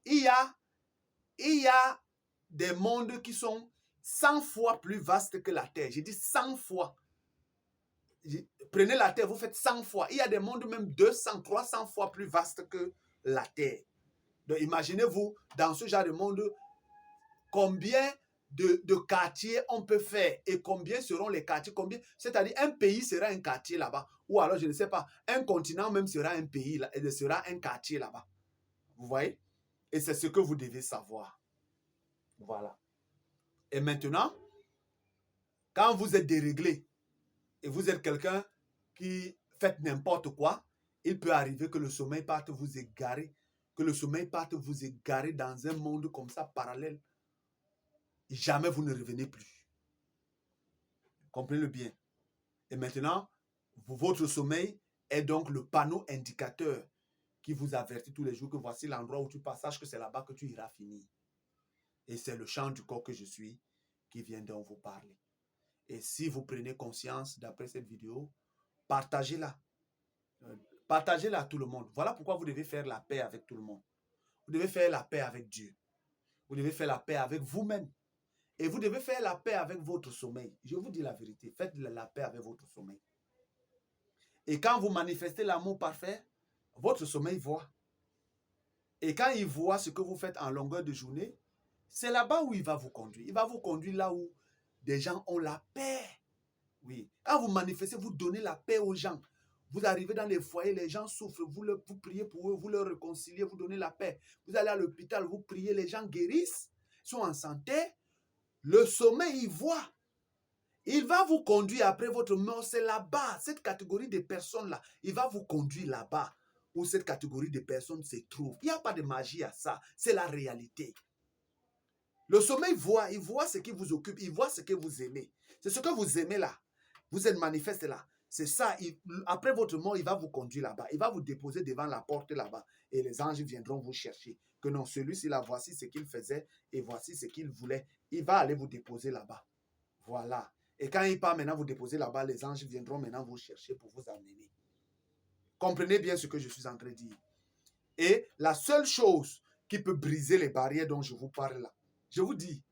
il y a des mondes qui sont 100 fois plus vastes que la terre. Je dis 100 fois. Prenez la terre, vous faites 100 fois. Il y a des mondes même 200, 300 fois plus vastes que la terre. Donc, imaginez-vous, dans ce genre de monde, combien de quartiers on peut faire et combien seront les quartiers, c'est-à-dire un pays sera un quartier là-bas, ou alors je ne sais pas, un continent même sera un pays, sera un quartier là-bas. Vous voyez? Et c'est ce que vous devez savoir. Voilà. Et maintenant, quand vous êtes déréglé et vous êtes quelqu'un qui fait n'importe quoi, il peut arriver que le sommeil parte vous égarer, dans un monde comme ça parallèle. Jamais vous ne revenez plus. Comprenez-le bien. Et maintenant, votre sommeil est donc le panneau indicateur qui vous avertit tous les jours que voici l'endroit où tu passes. Sache que c'est là-bas que tu iras finir. Et c'est le chant du corps que je suis qui vient donc vous parler. Et si vous prenez conscience d'après cette vidéo, partagez-la. Partagez-la à tout le monde. Voilà pourquoi vous devez faire la paix avec tout le monde. Vous devez faire la paix avec Dieu. Vous devez faire la paix avec vous-même. Et vous devez faire la paix avec votre sommeil. Je vous dis la vérité. Faites la paix avec votre sommeil. Et quand vous manifestez l'amour parfait, votre sommeil voit. Et quand il voit ce que vous faites en longueur de journée, c'est là-bas où il va vous conduire. Il va vous conduire là où des gens ont la paix. Oui. Quand vous manifestez, vous donnez la paix aux gens. Vous arrivez dans les foyers, les gens souffrent, vous priez pour eux, vous leur réconciliez, vous donnez la paix. Vous allez à l'hôpital, vous priez, les gens guérissent, sont en santé. Le sommeil, il voit. Il va vous conduire après votre mort. C'est là-bas, cette catégorie de personnes-là, il va vous conduire là-bas où cette catégorie de personnes se trouve. Il n'y a pas de magie à ça. C'est la réalité. Le sommeil voit, il voit ce qui vous occupe, il voit ce que vous aimez. C'est ce que vous aimez là. Vous êtes manifeste là. C'est ça. Après votre mort, il va vous conduire là-bas. Il va vous déposer devant la porte là-bas. Et les anges viendront vous chercher. Que non, celui-ci là, voici ce qu'il faisait et voici ce qu'il voulait. Il va aller vous déposer là-bas. Voilà. Et quand il part maintenant vous déposer là-bas, les anges viendront maintenant vous chercher pour vous amener. Comprenez bien ce que je suis en train de dire. Et la seule chose qui peut briser les barrières dont je vous parle là, je vous dis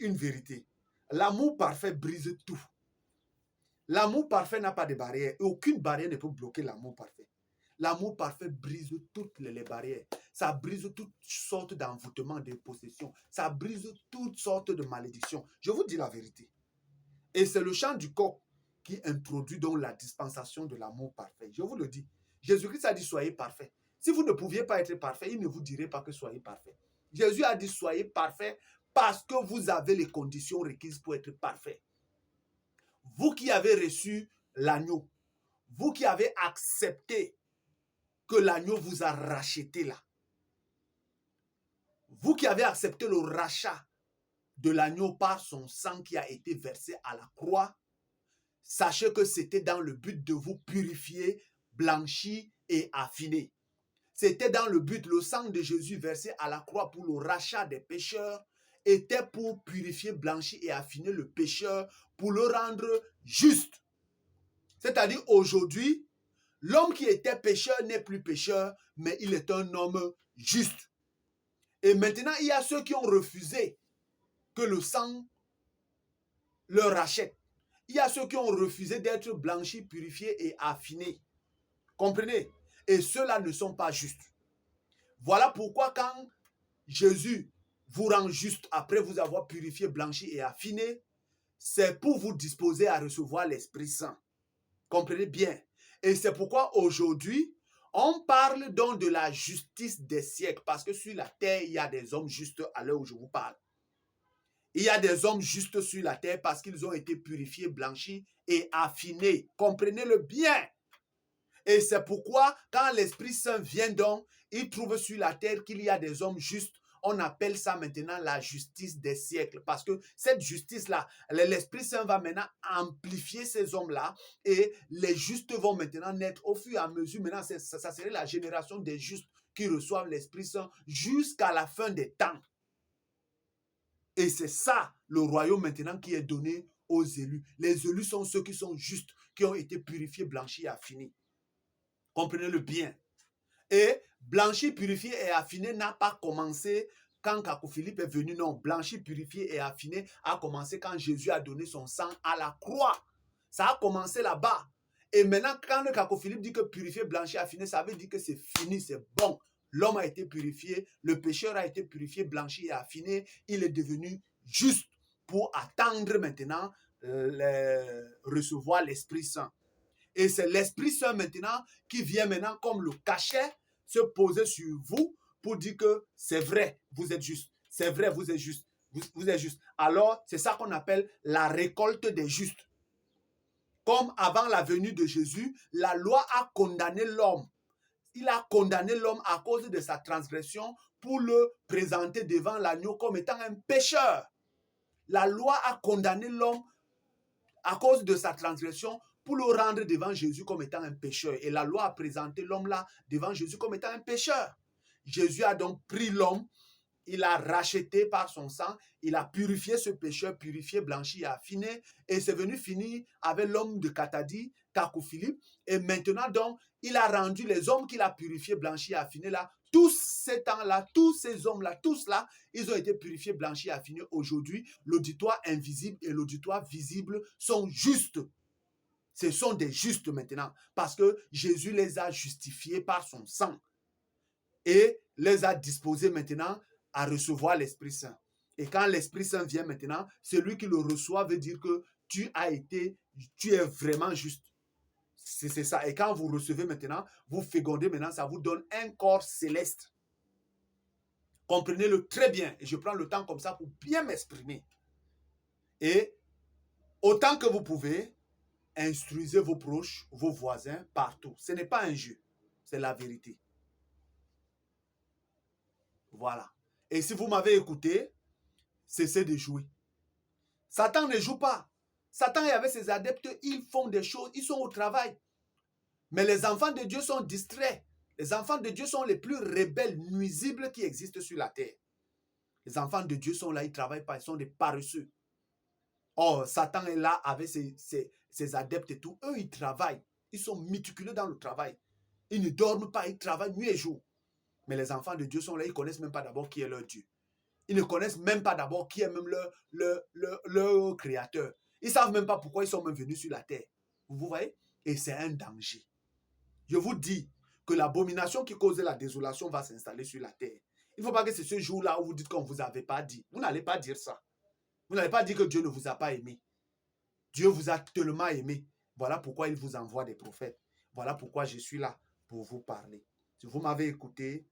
une vérité. L'amour parfait brise tout. L'amour parfait n'a pas de barrière. Et aucune barrière ne peut bloquer l'amour parfait. L'amour parfait brise toutes les barrières. Ça brise toutes sortes d'envoûtements, de possessions. Ça brise toutes sortes de malédictions. Je vous dis la vérité. Et c'est le chant du coq qui introduit donc la dispensation de l'amour parfait. Je vous le dis. Jésus-Christ a dit soyez parfaits. Si vous ne pouviez pas être parfait, il ne vous dirait pas que soyez parfaits. Jésus a dit soyez parfaits parce que vous avez les conditions requises pour être parfaits. Vous qui avez reçu l'agneau, vous qui avez accepté que l'agneau vous a racheté là, vous qui avez accepté le rachat de l'agneau par son sang qui a été versé à la croix, sachez que c'était dans le but de vous purifier, blanchir et affiner. C'était dans le but, le sang de Jésus versé à la croix pour le rachat des pécheurs était pour purifier, blanchir et affiner le pécheur, pour le rendre juste. C'est-à-dire aujourd'hui, l'homme qui était pécheur n'est plus pécheur, mais il est un homme juste. Et maintenant, il y a ceux qui ont refusé que le sang leur rachète. Il y a ceux qui ont refusé d'être blanchis, purifiés et affinés. Comprenez? Et ceux-là ne sont pas justes. Voilà pourquoi quand Jésus vous rend juste après vous avoir purifié, blanchi et affiné, c'est pour vous disposer à recevoir l'Esprit Saint. Comprenez bien. Et c'est pourquoi aujourd'hui, on parle donc de la justice des siècles. Parce que sur la terre, il y a des hommes justes à l'heure où je vous parle. Il y a des hommes justes sur la terre parce qu'ils ont été purifiés, blanchis et affinés. Comprenez-le bien. Et c'est pourquoi, quand l'Esprit Saint vient donc, il trouve sur la terre qu'il y a des hommes justes. On appelle ça maintenant la justice des siècles. Parce que cette justice-là, l'Esprit Saint va maintenant amplifier ces hommes-là. Et les justes vont maintenant naître au fur et à mesure. Maintenant, ça serait la génération des justes qui reçoivent l'Esprit Saint jusqu'à la fin des temps. Et c'est ça, le royaume maintenant qui est donné aux élus. Les élus sont ceux qui sont justes, qui ont été purifiés, blanchis et affinés. Comprenez-le bien. Et blanchi, purifié et affiné n'a pas commencé quand Kakou Philippe est venu. Non, blanchi, purifié et affiné a commencé quand Jésus a donné son sang à la croix. Ça a commencé là-bas. Et maintenant, quand le Kakou Philippe dit que purifié, blanchi, affiné, ça veut dire que c'est fini, c'est bon. L'homme a été purifié, le pécheur a été purifié, blanchi et affiné. Il est devenu juste pour attendre maintenant recevoir l'Esprit Saint. Et c'est l'Esprit Saint maintenant qui vient maintenant comme le cachet se poser sur vous pour dire que c'est vrai, vous êtes juste. C'est vrai, vous êtes juste. Vous êtes juste. Alors, c'est ça qu'on appelle la récolte des justes. Comme avant la venue de Jésus, la loi a condamné l'homme. Il a condamné l'homme à cause de sa transgression pour le présenter devant l'agneau comme étant un pécheur. La loi a condamné l'homme à cause de sa transgression pour le rendre devant Jésus comme étant un pécheur. Et la loi a présenté l'homme là devant Jésus comme étant un pécheur. Jésus a donc pris l'homme, il a racheté par son sang, il a purifié ce pécheur, purifié, blanchi et affiné, et c'est venu finir avec l'homme de Katadi, Kakou Philippe, et maintenant donc, il a rendu les hommes qu'il a purifiés, blanchis et affinés là, tous ces temps-là, tous ces hommes-là, tous là, ils ont été purifiés, blanchis et affinés. Aujourd'hui, l'auditoire invisible et l'auditoire visible sont justes. Ce sont des justes maintenant, parce que Jésus les a justifiés par son sang et les a disposés maintenant à recevoir l'Esprit Saint. Et quand l'Esprit Saint vient maintenant, celui qui le reçoit veut dire que tu es vraiment juste. C'est ça. Et quand vous recevez maintenant, vous fécondez maintenant, ça vous donne un corps céleste. Comprenez-le très bien. Et je prends le temps comme ça pour bien m'exprimer. Et autant que vous pouvez, instruisez vos proches, vos voisins, partout. Ce n'est pas un jeu, c'est la vérité. Voilà. Et si vous m'avez écouté, cessez de jouer. Satan ne joue pas. Satan et avec ses adeptes, ils font des choses, ils sont au travail. Mais les enfants de Dieu sont distraits. Les enfants de Dieu sont les plus rebelles, nuisibles qui existent sur la terre. Les enfants de Dieu sont là, ils ne travaillent pas, ils sont des paresseux. Or, Satan est là avec ses adeptes et tout. Eux, ils travaillent. Ils sont méticuleux dans le travail. Ils ne dorment pas, ils travaillent nuit et jour. Mais les enfants de Dieu sont là, ils ne connaissent même pas d'abord qui est leur Dieu. Ils ne connaissent même pas d'abord qui est même leur créateur. Ils ne savent même pas pourquoi ils sont même venus sur la terre. Vous voyez? Et c'est un danger. Je vous dis que l'abomination qui cause la désolation va s'installer sur la terre. Il ne faut pas que c'est ce jour-là où vous dites qu'on ne vous avait pas dit. Vous n'allez pas dire ça. Vous n'allez pas dire que Dieu ne vous a pas aimé. Dieu vous a tellement aimé. Voilà pourquoi il vous envoie des prophètes. Voilà pourquoi je suis là pour vous parler. Si vous m'avez écouté,